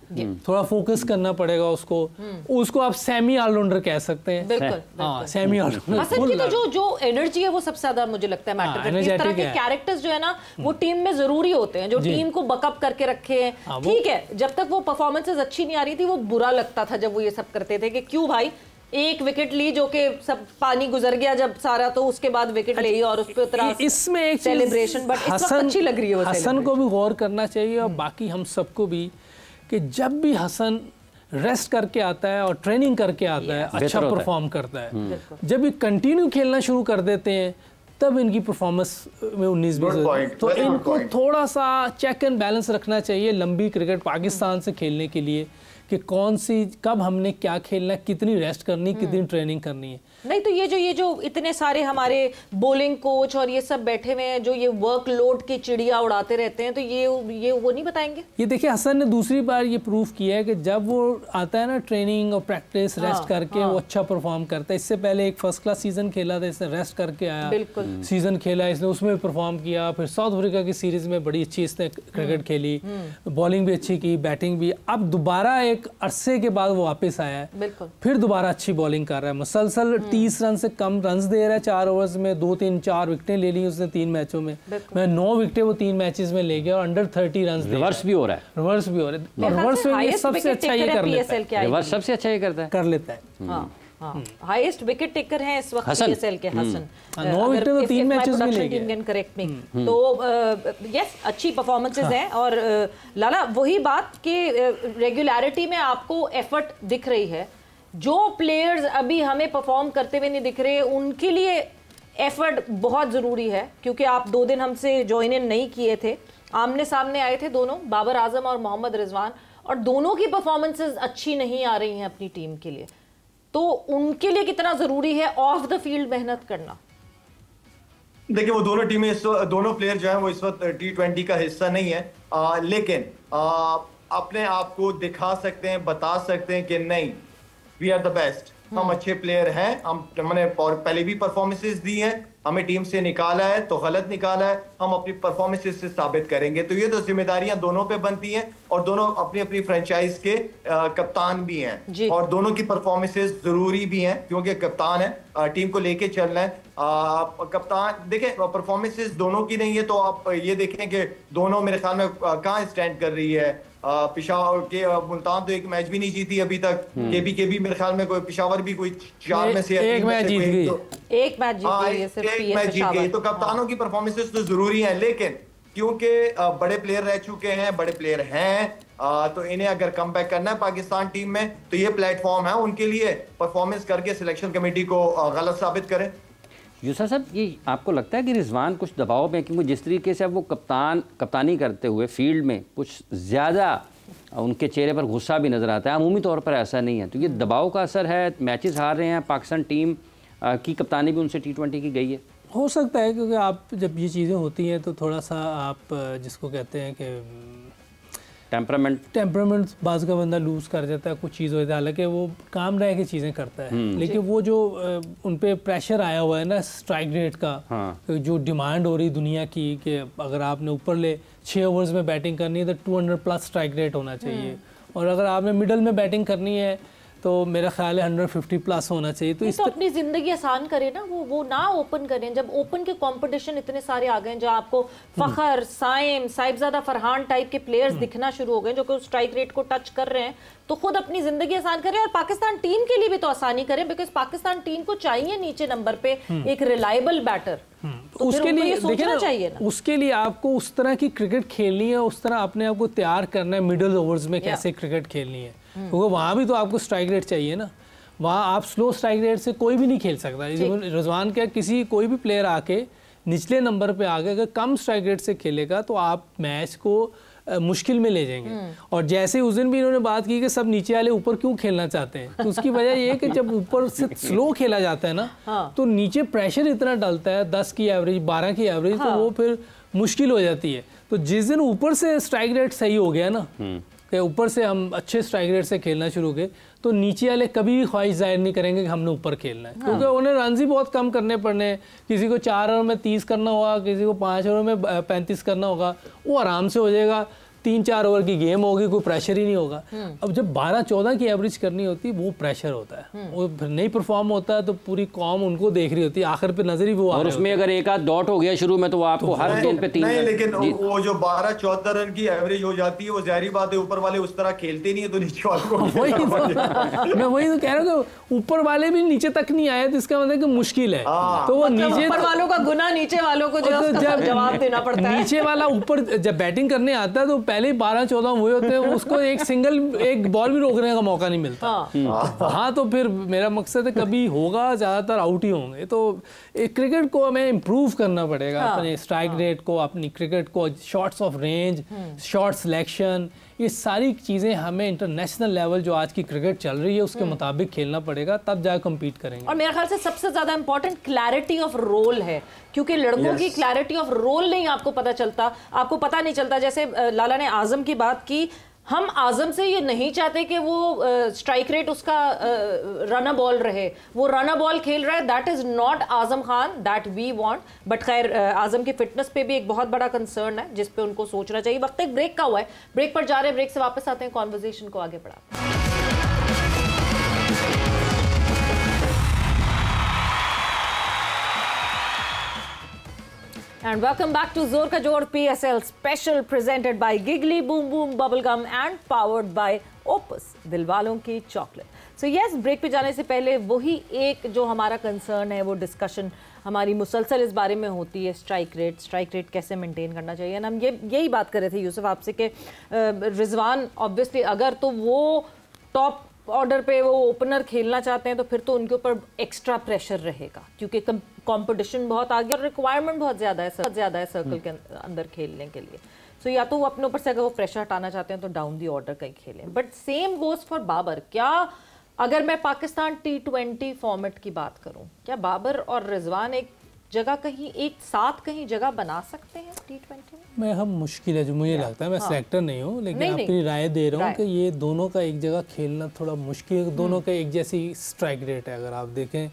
थोड़ा फोकस करना पड़ेगा उसको आप सेमी ऑलराउंडर कह सकते हैं। बिल्कुल, हाँ, सेमी ऑलराउंडर। हसन की तो जो एनर्जी है वो सबसे ज्यादा मुझे लगता है मैटर करती है। इस तरह के कैरेक्टर्स जो है ना वो टीम में जरूरी होते हैं, जो टीम को बकअप करके रखे हैं। ठीक है, जब तक वो परफॉर्मेंसेज अच्छी नहीं आ रही थी वो बुरा लगता था जब वो ये सब करते थे कि क्यों भाई एक विकेट ली जो कि सब पानी गुजर गया जब सारा, तो उसके बाद विकेट ली और उस पे उतरा इसमें एक सेलिब्रेशन, बट इस वक्त अच्छी लग रही है वो हसन को भी गौर करना चाहिए और बाकी हम सबको भी कि जब भी हसन रेस्ट करके आता है और ट्रेनिंग करके आता है अच्छा परफॉर्म करता है। जब ये कंटिन्यू खेलना शुरू कर देते हैं तब इनकी परफॉर्मेंस में 19-20 तो इनको थोड़ा सा चेक एंड बैलेंस रखना चाहिए लंबी क्रिकेट पाकिस्तान से खेलने के लिए कि कौन सी कब हमने क्या खेलना, कितनी रेस्ट करनी, कितनी ट्रेनिंग करनी है। नहीं तो ये जो इतने सारे हमारे बॉलिंग कोच और ये सब बैठे हुए हैं जो ये वर्कलोड की चिड़िया उड़ाते रहते हैं, तो ये वो नहीं बताएंगे। ये देखिए हसन ने दूसरी बार ये प्रूव किया है कि जब वो आता है ना ट्रेनिंग और प्रैक्टिस रेस्ट करके वो अच्छा परफॉर्म करता है। इससे पहले एक फर्स्ट क्लास सीजन खेला था, इसने रेस्ट करके आया, सीजन खेला इसने, उसमें परफॉर्म किया। फिर साउथ अफ्रीका की सीरीज में बड़ी अच्छी इसने क्रिकेट खेली, बॉलिंग भी अच्छी की, बैटिंग भी। अब दोबारा एक अरसे के बाद वो वापस आया है, फिर दोबारा अच्छी बॉलिंग कर रहा है, मुसलसल 30 रन से कम रन्स दे रहा है 4 ओवर्स में, 2-3-4 विकेटें ले ली उसने 3 मैचों में। मैं 9 विकेटें वो 3 मैचेस में ले गया और अंडर 30 रन। रिवर्स भी हो रहा है, रिवर्स भी हो रहा है। रिवर्स में ये सबसे अच्छा ये कर लेता है, रिवर्स सबसे अच्छा ये कर लेता है। हाईएस्ट विकेट टेकर हैं इस वक्त पीएसएल के हसन। 9 विकेट तो 3 मैचेस में ले गए। करेक्ट मी। तो यस अच्छी परफॉर्मेंसेस हैं और लाला वही बात कि रेगुलरिटी में आपको एफर्ट दिख रही है। जो प्लेयर्स अभी हमें परफॉर्म करते हुए नहीं दिख रहे उनके लिए एफर्ट बहुत ज़रूरी है, क्योंकि आप 2 दिन हमसे ज्वाइन इन नहीं किए थे, आमने सामने आए थे दोनों, बाबर आजम और मोहम्मद रिजवान, और दोनों की परफॉर्मेंसेस अच्छी नहीं आ रही हैं अपनी टीम के लिए। तो उनके लिए कितना ज़रूरी है ऑफ द फील्ड मेहनत करना। देखिए वो दोनों टीमें दोनों प्लेयर जो हैं वो इस वक्त T20 का हिस्सा नहीं है, लेकिन अपने आप को दिखा सकते हैं, बता सकते हैं कि नहीं वी आर द बेस्ट, हम अच्छे प्लेयर हैं, हमने पहले भी परफॉर्मेंसेस दी हैं, हमें टीम से निकाला है तो गलत निकाला है, हम अपनी परफॉर्मेंसेस से साबित करेंगे। तो ये तो जिम्मेदारियां दोनों पे बनती हैं और दोनों अपनी अपनी फ्रेंचाइज के कप्तान भी हैं और दोनों की परफॉर्मेंसेस जरूरी भी हैं, क्योंकि कप्तान है, टीम को लेके चलना है। कप्तान देखें परफॉर्मेंसेस दोनों की नहीं है तो आप ये देखें कि दोनों मेरे ख्याल में कहाँ स्टैंड कर रही है। पिशावर के मुल्तान तो एक मैच भी नहीं जीती अभी तक, केबी मेरे ख्याल में कोई पिशावर भी कोई 4 में से एक मैच जीत गई, एक मैच जीत गई। तो कप्तानों की परफॉर्मेंसेस तो जरूरी है, लेकिन क्योंकि बड़े प्लेयर रह चुके हैं, बड़े प्लेयर हैं, तो इन्हें अगर कम बैक करना है पाकिस्तान टीम में तो ये प्लेटफॉर्म है उनके लिए, परफॉर्मेंस करके सिलेक्शन कमेटी को गलत साबित करें। यूसुफ साहब ये आपको लगता है कि रिजवान कुछ दबाव में, क्योंकि जिस तरीके से अब वो कप्तानी करते हुए फील्ड में कुछ ज़्यादा उनके चेहरे पर गुस्सा भी नज़र आता है, अमूमी तौर पर ऐसा नहीं है, तो ये दबाव का असर है, मैचेस हार रहे हैं, पाकिस्तान टीम की कप्तानी भी उनसे T20 की गई है? हो सकता है, क्योंकि आप जब ये चीज़ें होती हैं तो थोड़ा सा आप जिसको कहते हैं कि टेम्परामेंट बाज़ का बंदा लूज़ कर जाता है, कुछ चीज़ होती है, हालांकि वो काम रह के चीज़ें करता है, लेकिन वो जो उन पे प्रेशर आया हुआ है ना स्ट्राइक रेट का, जो डिमांड हो रही दुनिया की कि अगर आपने ऊपर ले 6 ओवर्स में बैटिंग करनी है तो 200+ स्ट्राइक रेट होना चाहिए, और अगर आपने मिडल में बैटिंग करनी है तो मेरा ख्याल है 150+ होना चाहिए। तो इस तो अपनी जिंदगी आसान करें ना, वो ना ओपन करें। जब ओपन के कंपटीशन इतने सारे आ गए, जहाँ आपको फखर, साइम, साहिबजादा, फरहान टाइप के प्लेयर्स दिखना शुरू हो गए जो कि स्ट्राइक रेट को टच कर रहे हैं, तो खुद अपनी जिंदगी आसान करें और पाकिस्तान टीम के लिए भी तो आसानी करें, बिकॉज पाकिस्तान टीम को चाहिए नीचे नंबर पे एक रिलायबल बैटर। तो उसके लिए देखिए ना, उसके लिए आपको उस तरह की क्रिकेट खेलनी है, उस तरह अपने आप को तैयार करना है मिडिल ओवर्स में कैसे क्रिकेट खेलनी है, क्योंकि वहाँ भी तो आपको स्ट्राइक रेट चाहिए ना। वहाँ आप स्लो स्ट्राइक रेट से कोई भी नहीं खेल सकता। रिजवान क्या कोई भी प्लेयर आके निचले नंबर पे आके अगर कम स्ट्राइक रेट से खेलेगा तो आप मैच को मुश्किल में ले जाएंगे। और जैसे उस दिन भी इन्होंने बात की कि सब नीचे वाले ऊपर क्यों खेलना चाहते हैं, तो उसकी वजह ये है कि जब ऊपर से स्लो खेला जाता है ना तो नीचे प्रेशर इतना डलता है 10 की एवरेज 12 की एवरेज, तो वो फिर मुश्किल हो जाती है। तो जिस दिन ऊपर से स्ट्राइक रेट सही हो गया ना कि ऊपर से हम अच्छे स्ट्राइक रेट से खेलना शुरू हो गए, तो नीचे वाले कभी भी ख्वाहिश जाहिर नहीं करेंगे कि हमने ऊपर खेलना है, क्योंकि उन्हें रन ही बहुत कम करने पड़ने हैं। किसी को 4 ओवर में 30 करना होगा, किसी को 5 ओवर में 35 करना होगा, वो आराम से हो जाएगा। 3-4 ओवर की गेम होगी, कोई प्रेशर ही नहीं होगा। अब जब 12-14 की एवरेज करनी होती है वो प्रेशर होता है, वो फिर नहीं परफॉर्म होता है तो पूरी कॉम उनको देख रही होती है, आखिर पे नजर ही वो और उसमें अगर एक आध डॉट हो गया शुरू में तो वो आपको हर गेंद पे 3 नहीं, लेकिन वो जो 12-14 रन की एवरेज हो जाती है वो जाहिर बात है ऊपर वाले उस तरह खेलते नहीं है, तो नीचे वाले को मैं वही तो कह रहा हूँ, ऊपर वाले भी नीचे तक नहीं आए तो इसका मतलब कि मुश्किल है। तो वो नीचे ऊपर वालों का गुना नीचे वालों को जो जवाब देना पड़ता है। नीचे वाला ऊपर जब बैटिंग करने आता है तो पहले 12-14 हुए होते हैं, उसको एक बॉल भी रोकने का मौका नहीं मिलता। हाँ, तो फिर मेरा मकसद है कभी होगा ज्यादातर आउट ही होंगे। तो क्रिकेट को हमें इम्प्रूव करना पड़ेगा, अपने स्ट्राइक रेट को, अपनी क्रिकेट को, shots of range, shot selection, ये सारी चीज़ें हमें इंटरनेशनल लेवल जो आज की क्रिकेट चल रही है उसके मुताबिक खेलना पड़ेगा, तब जाकर कम्पीट करेंगे। और मेरे ख्याल से सबसे ज़्यादा इंपॉर्टेंट क्लैरिटी ऑफ रोल है, क्योंकि लड़कों की क्लैरिटी ऑफ रोल नहीं आपको पता चलता, आपको पता नहीं चलता। जैसे लाला ने आजम की बात की, हम आजम से ये नहीं चाहते कि वो स्ट्राइक रेट उसका रन बॉल रहे, वो रन बॉल खेल रहा है, that is not Azam Khan that we want. But खैर आजम की फिटनेस पे भी एक बहुत बड़ा कंसर्न है जिस पे उनको सोचना चाहिए। वक्त एक ब्रेक का हुआ है, ब्रेक पर जा रहे हैं, ब्रेक से वापस आते हैं, कॉन्वर्सेशन को आगे बढ़ाते हैं। And welcome back to Zor Ka Jor PSL special presented by Giggly Boom Boom Bubblegum and powered by Opus, दिलवालों की चॉकलेट। सो यस, ब्रेक पे जाने से पहले वही एक जो हमारा कंसर्न है, वो डिस्कशन हमारी मुसलसल इस बारे में होती है, स्ट्राइक रेट कैसे मेंटेन करना चाहिए। हम यही बात कर रहे थे यूसुफ आपसे कि रिजवान ऑब्वियसली अगर तो वो टॉप ऑर्डर पे वो ओपनर खेलना चाहते हैं तो फिर तो उनके ऊपर एक्स्ट्रा प्रेशर रहेगा, क्योंकि कंपटीशन बहुत आगे और रिक्वायरमेंट बहुत ज़्यादा है सर्कल के अंदर खेलने के लिए। सो या तो वो अपने ऊपर से अगर वो प्रेशर हटाना चाहते हैं तो डाउन दी ऑर्डर कहीं खेलें। But same goes for Babar. क्या अगर मैं पाकिस्तान T20 फॉर्मेट की बात करूं, क्या बाबर और रिजवान एक जगह एक साथ कहीं जगह बना सकते हैं T20 में? मैं हम मुश्किल है जो मुझे लगता है, मैं सिलेक्टर नहीं हूँ, लेकिन अपनी राय दे रहा हूँ कि ये दोनों का एक जगह खेलना थोड़ा मुश्किल है। दोनों का एक जैसी स्ट्राइक रेट है अगर आप देखें,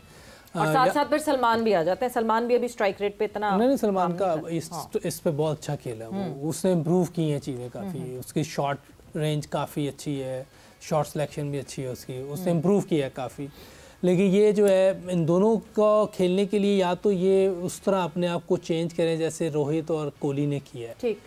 और साथ साथ फिर सलमान भी आ जाते हैं। सलमान भी अभी स्ट्राइक रेट पे इतना नहीं, सलमान का इस पे बहुत अच्छा खेला है वो, उसने इम्प्रूव की हैं चीज़ें काफ़ी, उसकी शॉट रेंज काफ़ी अच्छी है, शॉट सिलेक्शन भी अच्छी है उसने इम्प्रूव किया है काफ़ी। लेकिन ये जो है इन दोनों को खेलने के लिए या तो ये उस तरह अपने आप को चेंज करें जैसे रोहित और कोहली ने किया है। ठीक,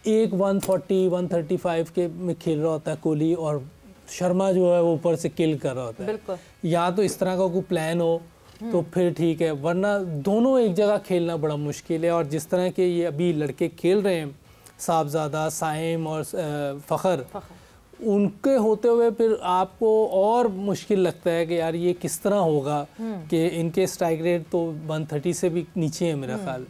एक 140-135 के में खेल रहा होता है कोहली और शर्मा जो है वो ऊपर से किल कर रहा होता है। या तो इस तरह का कोई प्लान हो तो फिर ठीक है, वरना दोनों एक जगह खेलना बड़ा मुश्किल है। और जिस तरह के ये अभी लड़के खेल रहे हैं, साहबजादा, साइम और फ़खर, उनके होते हुए फिर आपको और मुश्किल लगता है कि यार ये किस तरह होगा कि इनके स्ट्राइक रेट तो 130 से भी नीचे है मेरा ख्याल।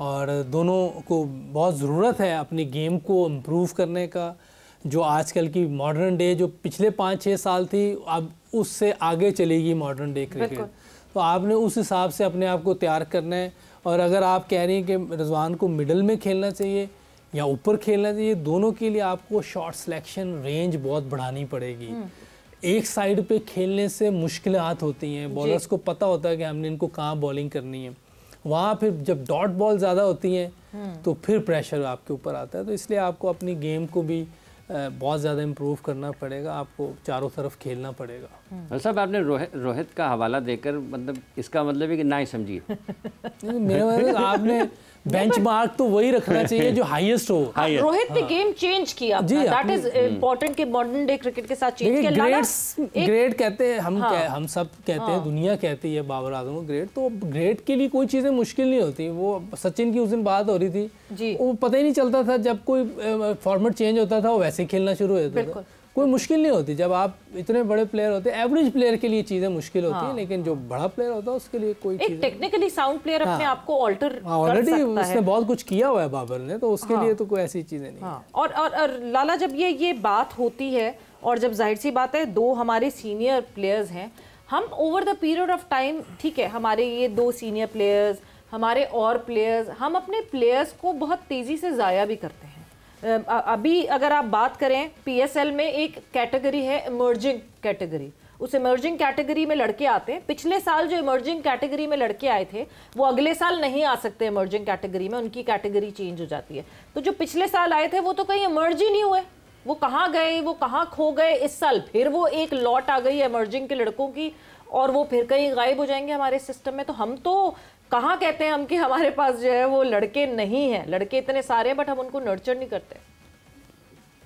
और दोनों को बहुत ज़रूरत है अपनी गेम को इम्प्रूव करने का। जो आजकल की मॉडर्न डे जो पिछले 5-6 साल थी, अब उससे आगे चलेगी मॉडर्न डे क्रिकेट, तो आपने उस हिसाब से अपने आप को तैयार करना है। और अगर आप कह रही हैं कि रिजवान को मिडल में खेलना चाहिए या ऊपर खेलना चाहिए, दोनों के लिए आपको शॉट सिलेक्शन रेंज बहुत बढ़ानी पड़ेगी। एक साइड पे खेलने से मुश्किलात होती हैं, बॉलर्स को पता होता है कि हमने इनको कहाँ बॉलिंग करनी है। वहाँ फिर जब डॉट बॉल ज़्यादा होती हैं तो फिर प्रेशर आपके ऊपर आता है। तो इसलिए आपको अपनी गेम को भी बहुत ज़्यादा इम्प्रूव करना पड़ेगा, आपको चारों तरफ खेलना पड़ेगा। साहब आपने रोहित का हवाला देकर मतलब इसका मतलब है कि ना ही समझिए। मेरा मतलब आपने बेंचमार्क तो वही रखना चाहिए जो हाईएस्ट हो। रोहित ने गेम चेंज किया, दैट इज इम्पोर्टेंट कि मॉडर्न डे क्रिकेट के साथ चेंज किया। ग्रेट कहते हैं हम सब कहते हैं, दुनिया कहती है बाबर आजम को ग्रेट। तो ग्रेट के लिए कोई चीज़ें मुश्किल नहीं होती। वो सचिन की उस दिन बात हो रही थी, वो पता ही नहीं चलता था, जब कोई फॉर्मेट चेंज होता था वो वैसे ही खेलना शुरू हो जाता था। कोई मुश्किल नहीं होती जब आप इतने बड़े प्लेयर होते हैं। एवरेज प्लेयर के लिए चीज़ें मुश्किल होती हैं, लेकिन जो बड़ा प्लेयर होता है उसके लिए कोई एक टेक्निकली साउंड प्लेयर अपने आप को ऑल्टर ऑलरेडी उसने बहुत कुछ किया हुआ है बाबर ने, तो उसके लिए तो कोई ऐसी चीज़ें नहीं। और लाला, जब ये बात होती है और जब जाहिर सी बात है दो हमारे सीनियर प्लेयर्स हैं, हम over the period of time, ठीक है, हमारे ये दो सीनियर प्लेयर्स, हमारे और प्लेयर्स, हम अपने प्लेयर्स को बहुत तेज़ी से ज़ाया भी करते हैं। अभी अगर आप बात करें PSL में एक कैटेगरी है इमर्जिंग कैटेगरी, उस इमर्जिंग कैटेगरी में लड़के आते हैं। पिछले साल जो इमर्जिंग कैटेगरी में लड़के आए थे वो अगले साल नहीं आ सकते इमर्जिंग कैटेगरी में, उनकी कैटेगरी चेंज हो जाती है। तो जो पिछले साल आए थे वो तो कहीं इमर्ज ही नहीं हुए, वो कहाँ गए, वो कहाँ खो गए। इस साल फिर वो एक लॉट आ गई इमर्जिंग के लड़कों की और वो फिर कहीं गायब हो जाएंगे हमारे सिस्टम में। तो हम तो कहाँ कहते हैं हम कि हमारे पास जो है वो लड़के नहीं हैं, लड़के इतने सारे हैं बट हम उनको नर्चर नहीं करते।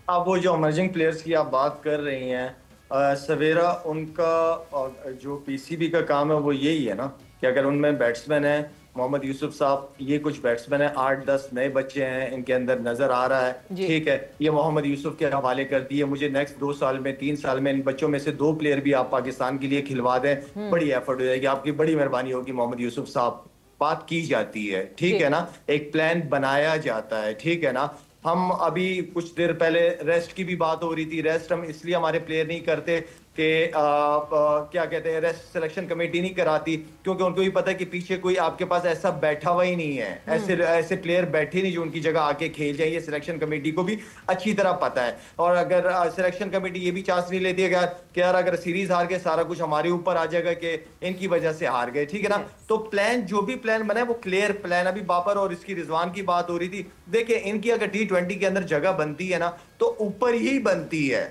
अब वो जो इमर्जिंग प्लेयर्स की आप बात कर रही हैं सवेरा, उनका जो PCB का काम है वो यही है ना कि अगर उनमें बैट्समैन है मोहम्मद यूसुफ साहब, ये कुछ बैट्समैन है, 8-10 नए बच्चे हैं इनके अंदर नजर आ रहा है, ठीक है, ये मोहम्मद यूसुफ के हवाले कर दिए, मुझे नेक्स्ट 2 साल में 3 साल में इन बच्चों में से 2 प्लेयर भी आप पाकिस्तान के लिए खिलवा दें, बड़ी एफर्ट हो जाएगी, आपकी बड़ी मेहरबानी होगी मोहम्मद यूसुफ साहब। बात की जाती है, ठीक है ना, एक प्लान बनाया जाता है, ठीक है ना। हम अभी कुछ देर पहले रेस्ट की भी बात हो रही थी, रेस्ट हम इसलिए हमारे प्लेयर नहीं करते कि क्या कहते हैं, रेस्ट सिलेक्शन कमेटी नहीं कराती क्योंकि उनको भी पता है कि पीछे कोई आपके पास ऐसा बैठा हुआ ही नहीं है, ऐसे प्लेयर बैठे नहीं जो उनकी जगह आके खेल जाए। ये सिलेक्शन कमेटी को भी अच्छी तरह पता है। और अगर सिलेक्शन कमेटी ये भी चांस नहीं लेती है कि यार अगर सीरीज हार गए सारा कुछ हमारे ऊपर आ जाएगा कि इनकी वजह से हार गए, ठीक है ना। तो प्लान, जो भी प्लान बना है वो क्लियर प्लान। अभी बाबर और इसकी रिजवान की बात हो रही थी, देखिए इनकी अगर T20 के अंदर जगह बनती है ना तो ऊपर ही बनती है,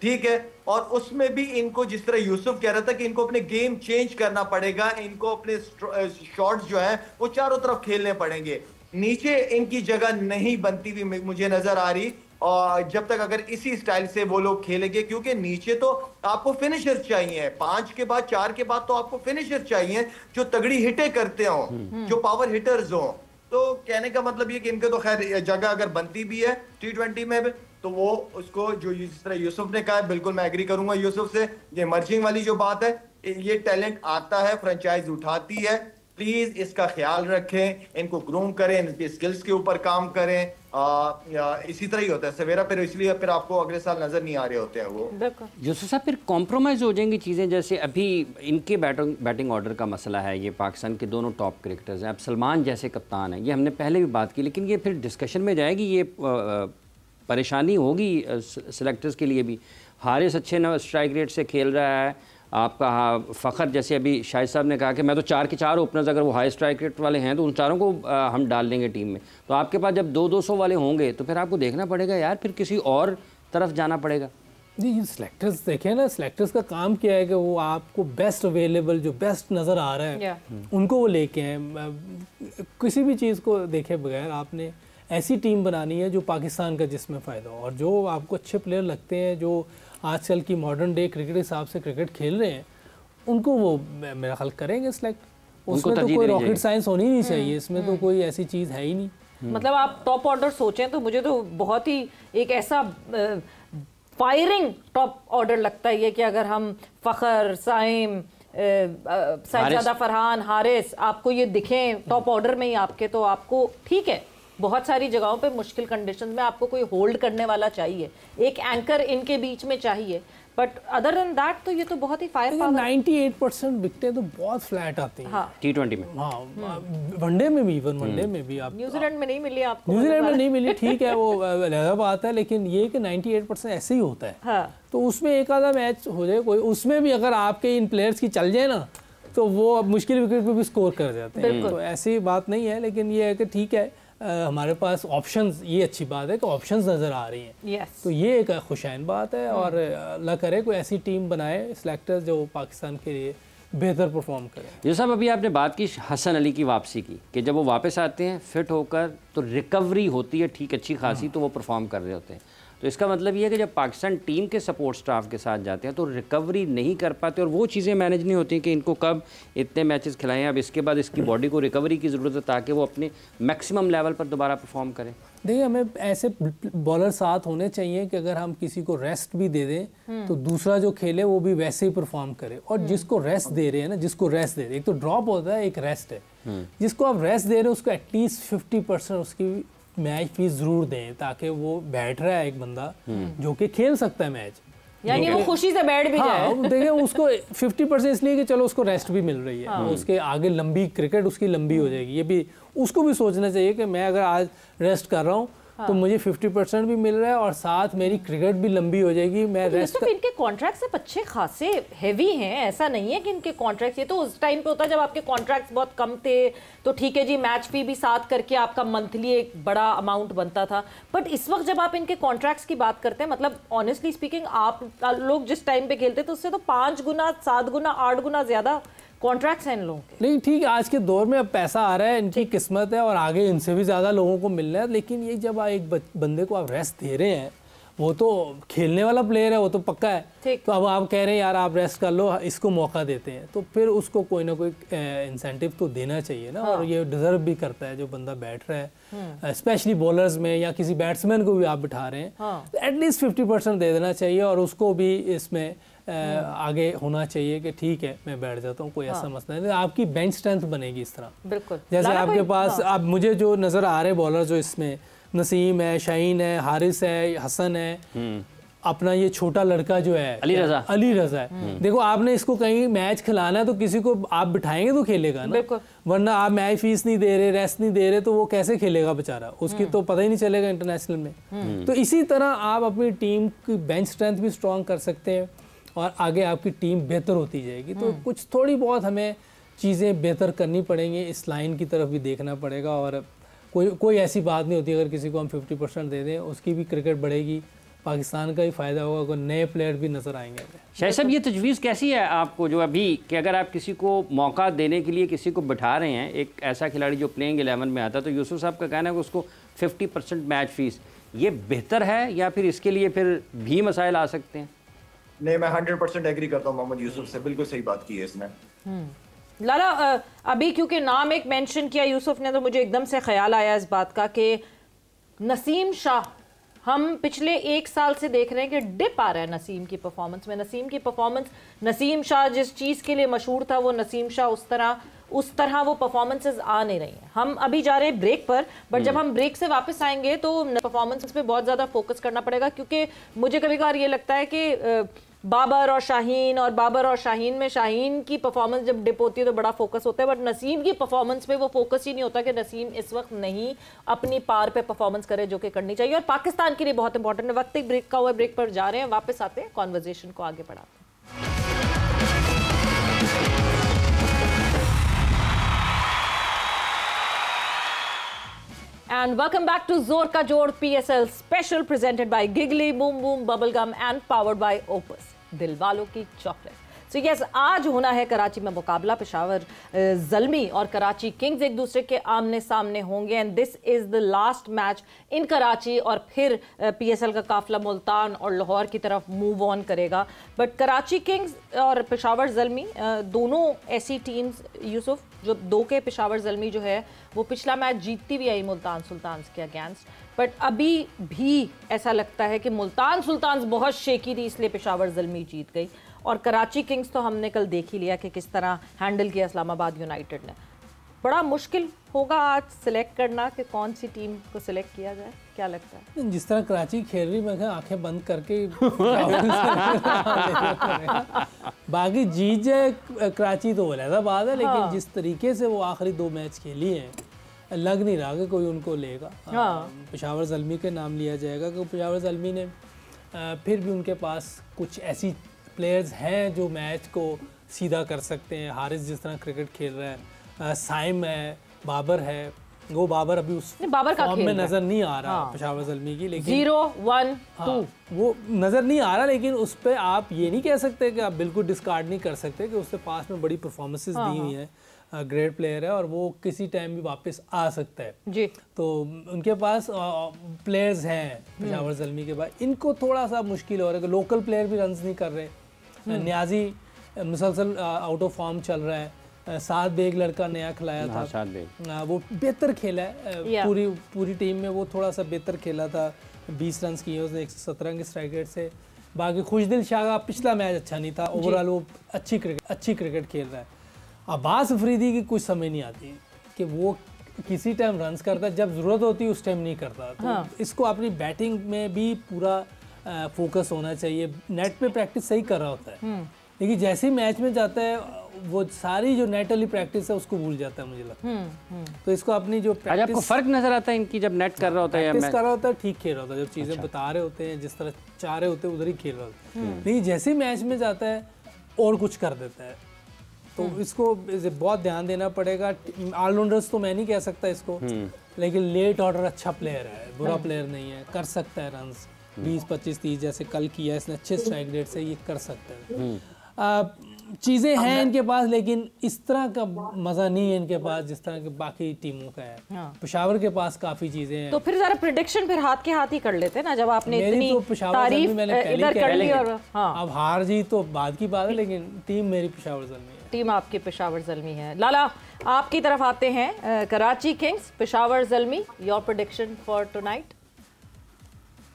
ठीक है। और उसमें भी इनको, जिस तरह यूसुफ कह रहा था कि इनको अपने गेम चेंज करना पड़ेगा, इनको अपने शॉट्स जो है वो चारों तरफ खेलने पड़ेंगे। नीचे इनकी जगह नहीं बनती हुई मुझे नजर आ रही, और जब तक अगर इसी स्टाइल से वो लोग खेलेंगे, क्योंकि नीचे तो आपको फिनिशर चाहिए, 5 के बाद 4 के बाद तो आपको फिनिशर चाहिए जो तगड़ी हिटें करते हो, जो पावर हिटर्स हो। तो कहने का मतलब ये कि इनके तो खैर जगह अगर बनती भी है T20 में भी, तो वो उसको, जो जिस तरह यूसुफ ने कहा, बिल्कुल मैं एग्री करूंगा यूसुफ से। ये मर्जिंग वाली जो बात है, ये टैलेंट आता है, फ्रेंचाइज उठाती है, प्लीज इसका ख्याल रखें, इनको ग्रूम करें, इनकी स्किल्स के ऊपर काम करें। इसी तरह ही होता है सवेरा, फिर इसलिए फिर आपको अगले साल नजर नहीं आ रहे होते हैं वो। यूसुफ साहब, फिर कॉम्प्रोमाइज़ हो जाएंगी चीज़ें। जैसे अभी इनके बैटिंग ऑर्डर का मसला है, ये पाकिस्तान के दोनों टॉप क्रिकेटर्स हैं, अब सलमान जैसे कप्तान हैं, ये हमने पहले भी बात की, लेकिन ये फिर डिस्कशन में जाएगी, ये परेशानी होगी सिलेक्टर्स के लिए भी। हारिस अच्छे स्ट्राइक रेट से खेल रहा है, आपका फ़खर, जैसे अभी शाहिद साहब ने कहा कि मैं तो 4 के 4 ओपनर्स, अगर वो हाई स्ट्राइक रेट वाले हैं तो उन चारों को हम डाल देंगे टीम में। तो आपके पास जब 200-200 वाले होंगे तो फिर आपको देखना पड़ेगा यार, फिर किसी और तरफ जाना पड़ेगा। जी, सिलेक्टर्स देखें ना, सिलेक्टर्स का काम क्या है कि वो आपको बेस्ट अवेलेबल, जो बेस्ट नज़र आ रहा है उनको वो लेके आए। किसी भी चीज़ को देखे बगैर आपने ऐसी टीम बनानी है जो पाकिस्तान का जिसमें फ़ायदा हो, और जो आपको अच्छे प्लेयर लगते हैं, जो आजकल की मॉडर्न डे क्रिकेट के हिसाब से क्रिकेट खेल रहे हैं, उनको वो मेरा ख्याल करेंगे सिलेक्ट। उसमें तो कोई रॉकेट साइंस होनी नहीं चाहिए, इसमें तो कोई ऐसी चीज़ है ही नहीं। मतलब आप टॉप ऑर्डर सोचें तो मुझे तो बहुत ही एक ऐसा फायरिंग टॉप ऑर्डर लगता है कि अगर हम फ़खर, साइम, साइजादा फरहान, हारिस, आपको ये दिखें टॉप ऑर्डर में ही आपके, तो आपको ठीक है, बहुत सारी जगहों पे मुश्किल कंडीशंस में आपको कोई होल्ड करने वाला चाहिए, एक एंकर इनके बीच में चाहिए, बट अदर देन दैट तो ये तो बहुत ही फायर पावर। 98% विकेटें तो बहुत फ्लैट आती हैं। हाँ। T20 में, हाँ, वनडे में भी, इवन वनडे में भी आप न्यूजीलैंड में नहीं मिली आपको, न्यूजीलैंड में नहीं मिली, ठीक है, वो अलग बात है, लेकिन ये कि 98% ऐसे ही होता है। हाँ। तो उसमें एक आधा मैच हो जाए कोई, उसमें भी अगर आपके इन प्लेयर्स की चल जाए ना तो वो अब मुश्किल विकेट पे भी स्कोर कर जाते हैं। तो ऐसी बात नहीं है, लेकिन ये है कि ठीक है, हमारे पास ऑप्शंस, ये अच्छी बात है कि ऑप्शंस नज़र आ रही हैं। तो ये एक खुशैन बात है, और अल्लाह करे कोई ऐसी टीम बनाए सिलेक्टर्स जो पाकिस्तान के लिए बेहतर परफॉर्म करें। ये साहब, अभी आपने बात की हसन अली की वापसी की, कि जब वो वापस आते हैं फिट होकर तो रिकवरी होती है ठीक अच्छी खासी, तो वो परफॉर्म कर रहे होते हैं। तो इसका मतलब ये है कि जब पाकिस्तान टीम के सपोर्ट स्टाफ के साथ जाते हैं तो रिकवरी नहीं कर पाते, और वो चीज़ें मैनेज नहीं होती कि इनको कब इतने मैचेस खिलाएं, अब इसके बाद इसकी बॉडी को रिकवरी की ज़रूरत है ताकि वो अपने मैक्सिमम लेवल पर दोबारा परफॉर्म करें। देखिए हमें ऐसे बॉलर साथ होने चाहिए कि अगर हम किसी को रेस्ट भी दे दें तो दूसरा जो खेले वो भी वैसे ही परफॉर्म करे। और जिसको रेस्ट दे रहे हैं ना, जिसको रेस्ट दे रहे हैं, एक तो ड्रॉप होता है, एक रेस्ट है। जिसको आप रेस्ट दे रहे हो उसको एटलीस्ट 50% उसकी मैच फीस ज़रूर दें, ताकि वो बैठ रहा है एक बंदा जो कि खेल सकता है मैच, यानी वो खुशी से बैठ भी जाए। हाँ, देखिए उसको 50% इसलिए कि चलो उसको रेस्ट भी मिल रही है, उसके आगे लंबी क्रिकेट उसकी लंबी हो जाएगी। ये भी उसको भी सोचना चाहिए कि मैं अगर आज रेस्ट कर रहा हूँ तो मुझे 50% भी मिल रहा है और साथ मेरी क्रिकेट भी लंबी हो जाएगी। मैं रेस्ट इनके कॉन्ट्रैक्ट सब अच्छे खासे हैवी हैं, ऐसा नहीं है कि इनके कॉन्ट्रैक्ट, ये तो उस टाइम पे होता जब आपके कॉन्ट्रैक्ट्स बहुत कम थे तो ठीक है जी, मैच फी भी साथ करके आपका मंथली एक बड़ा अमाउंट बनता था। बट इस वक्त जब आप इनके कॉन्ट्रैक्ट्स की बात करते हैं, मतलब ऑनेस्टली स्पीकिंग आप लोग जिस टाइम पे खेलते थे उससे तो 5 गुना 7 गुना 8 गुना ज्यादा कॉन्ट्रैक्ट्स हैं इन लोगों के। लेकिन ठीक है, आज के दौर में अब पैसा आ रहा है, इनकी किस्मत है और आगे इनसे भी ज़्यादा लोगों को मिल रहा है। लेकिन ये जब एक बंदे को आप रेस्ट दे रहे हैं, वो तो खेलने वाला प्लेयर है, वो तो पक्का है, तो अब आप कह रहे हैं यार आप रेस्ट कर लो, इसको मौका देते हैं, तो फिर उसको कोई ना कोई इंसेंटिव तो देना चाहिए ना। और ये डिजर्व भी करता है जो बंदा बैठ रहा है, स्पेशली बॉलर्स में या किसी बैट्समैन को भी आप बिठा रहे हैं, एटलीस्ट 50% दे देना चाहिए और उसको भी इसमें आगे होना चाहिए कि ठीक है मैं बैठ जाता हूँ, कोई ऐसा मसला नहीं। आपकी बेंच स्ट्रेंथ बनेगी इस तरह। बिल्कुल, जैसे आपके पास अब मुझे जो नज़र आ रहे बॉलर जो इसमें नसीम है, शाहीन है, हारिस है, हसन है, अपना ये छोटा लड़का जो है अली रजा है। देखो आपने इसको कहीं मैच खिलाना है तो किसी को आप बिठाएंगे तो खेलेगा ना, वरना आप मैच फीस नहीं दे रहे, रेस्ट नहीं दे रहे, तो वो कैसे खेलेगा बेचारा, उसकी तो पता ही नहीं चलेगा इंटरनेशनल में। तो इसी तरह आप अपनी टीम की बेंच स्ट्रेंथ भी स्ट्रॉन्ग कर सकते हैं और आगे आपकी टीम बेहतर होती जाएगी। तो कुछ थोड़ी बहुत हमें चीज़ें बेहतर करनी पड़ेंगी, इस लाइन की तरफ भी देखना पड़ेगा। और कोई ऐसी बात नहीं होती, अगर किसी को हम 50% दे दें उसकी भी क्रिकेट बढ़ेगी, पाकिस्तान का ही फ़ायदा होगा, कोई नए प्लेयर भी नज़र आएंगे। शाहिद साहब, ये तजवीज़ कैसी है आपको जो अभी कि अगर आप किसी को मौका देने के लिए किसी को बिठा रहे हैं, एक ऐसा खिलाड़ी जो प्लेइंग 11 में आता है, तो यूसुफ साहब का कहना है कि उसको 50% मैच फीस, ये बेहतर है या फिर इसके लिए फिर भी मसाइल आ सकते हैं? नहीं, मैं 100% एग्री करता हूँ मोहम्मद यूसुफ से, बिल्कुल सही बात की है इसने। लाला, अभी क्योंकि नाम एक मेंशन किया यूसुफ ने, तो मुझे एकदम से ख्याल आया इस बात का कि नसीम शाह, हम पिछले 1 साल से देख रहे हैं कि डिप आ रहा है नसीम की परफॉर्मेंस में। नसीम की परफॉर्मेंस, नसीम शाह जिस चीज़ के लिए मशहूर था वो नसीम शाह उस तरह वो परफॉर्मेंसेस आ नहीं रही हैं। हम अभी जा रहे हैं ब्रेक पर, बट जब हम ब्रेक से वापस आएंगे तो परफॉर्मेंस पे बहुत ज़्यादा फोकस करना पड़ेगा, क्योंकि मुझे कभी कभार ये लगता है कि बाबर और शाहीन में शाहीन की परफॉर्मेंस जब डिप होती है तो बड़ा फोकस होता है, बट नसीम की परफॉर्मेंस पे वो फोकस ही नहीं होता कि नसीम इस वक्त नहीं अपनी पार पे परफॉर्मेंस करे जो कि करनी चाहिए और पाकिस्तान के लिए बहुत इंपॉर्टेंट है। वक्त एक ब्रेक का हुआ, ब्रेक पर जा रहे हैं, वापस आते हैं, कॉन्वर्जेशन को आगे बढ़ाते हैं। And welcome back to Zor Ka Jod PSL special presented by Giggly Boom Boom Bubblegum and powered by Opus, दिलवालों की चॉकलेट। सो यस, आज होना है कराची में मुकाबला, पेशावर ज़ल्मी और कराची किंग्स एक दूसरे के आमने सामने होंगे and this is the last match इन कराची और फिर PSL का काफिला मुल्तान और लाहौर की तरफ मूव ऑन करेगा। बट कराची किंग्स और पेशावर ज़ल्मी दोनों ऐसी टीम्स, यूसुफ, जो दो के पेशावर ज़ल्मी जो है वो पिछला मैच जीतती भी आई मुल्तान सुल्तान्स के अगेंस्ट, बट अभी भी ऐसा लगता है कि मुल्तान सुल्तान्स बहुत शेकी थी इसलिए पेशावर ज़ल्मी जीत गई। और कराची किंग्स तो हमने कल देख ही लिया कि किस तरह हैंडल किया इस्लामाबाद यूनाइटेड ने। बड़ा मुश्किल होगा आज सिलेक्ट करना कि कौन सी टीम को सिलेक्ट किया जाए, क्या लगता है? जिस तरह कराची खेल रही, मैं आंखें बंद करके बाकी जीत जाए कराची तो अलग बात है, लेकिन जिस तरीके से वो आखिरी 2 मैच खेली हैं, लग नहीं रहा कि कोई उनको लेगा। पेशावर ज़ल्मी के नाम लिया जाएगा क्योंकि पेशावर ज़ल्मी ने फिर भी उनके पास कुछ ऐसी प्लेयर्स हैं जो मैच को सीधा कर सकते हैं। हारिस जिस तरह क्रिकेट खेल रहा है, साइम है, बाबर है, वो बाबर अभी उस फॉर्म में नज़र नहीं आ रहा पेशावर ज़ल्मी की, लेकिन 0-1-2 वो नज़र नहीं आ रहा, लेकिन उस पर आप ये नहीं कह सकते कि आप बिल्कुल डिस्कार्ड नहीं कर सकते कि उसके पास में बड़ी परफॉर्मेंसेस दी हुई हैं, ग्रेट प्लेयर है और वो किसी टाइम भी वापस आ सकता है जी। तो उनके पास प्लेयर्स हैं पेशावर ज़ल्मी के बाद। इनको थोड़ा सा मुश्किल हो रहा है कि लोकल प्लेयर भी रन्स नहीं कर रहे। न्याजी मुसलसल आउट ऑफ फॉर्म चल रहा है, साद बेग लड़का नया खिलाया था, साद बेग वो बेहतर खेला है पूरी टीम में, वो थोड़ा सा बेहतर खेला था, 20 रन किए उसने 117 के स्ट्राइक रेट से। बाकी खुशदिल शाह का पिछला मैच अच्छा नहीं था, ओवरऑल वो अच्छी क्रिकेट खेल रहा है। अब्बास अफरीदी की कुछ समझ नहीं आती कि वो किसी टाइम रन्स करता है, जब ज़रूरत होती है उस टाइम नहीं करता। तो इसको अपनी बैटिंग में भी पूरा फोकस होना चाहिए। नेट पे प्रैक्टिस सही कर रहा होता है, लेकिन जैसे ही मैच में जाता है वो सारी जो नेट वाली प्रैक्टिस है उसको भूल जाता है, मुझे लगता है। तो इसको अपनी जो प्रैक्टिस, आपको फर्क नजर आता है इनकी जब नेट कर रहा होता है या प्रैक्टिस कर रहा होता है, ठीक खेल रहा होता है, जब चीज़ें बता रहे होते हैं, जिस तरह चाह रहे होते हैं उधर ही खेल रहा होता है। लेकिन जैसे ही मैच में जाता है और कुछ कर देता है, तो इसको बहुत ध्यान देना पड़ेगा। ऑलराउंडर्स तो मैं नहीं कह सकता इसको, लेकिन लेट ऑर्डर अच्छा प्लेयर है, बुरा प्लेयर नहीं है, कर सकता है रन 20, 25, 30 जैसे कल किया इसने, अच्छे स्ट्राइक रेट से ये कर सकता है। चीज़ें हैं इनके पास, लेकिन इस तरह का मज़ा नहीं है इनके पास जिस तरह के बाकी टीमों का है। पेशावर के पास काफ़ी चीज़ें हैं। तो फिर जरा प्रेडिक्शन फिर हाथ के हाथ ही कर लेते हैं ना, जब आपने इतनी तो तारीफ इधर कर ली। और अब हार जी तो बाद की बात है, लेकिन टीम मेरी पेशावर ज़ल्मी है। टीम आपकी पेशावर ज़ल्मी है। लाला, आपकी तरफ आते हैं, Karachi Kings Peshawar Zalmi, your prediction for tonight?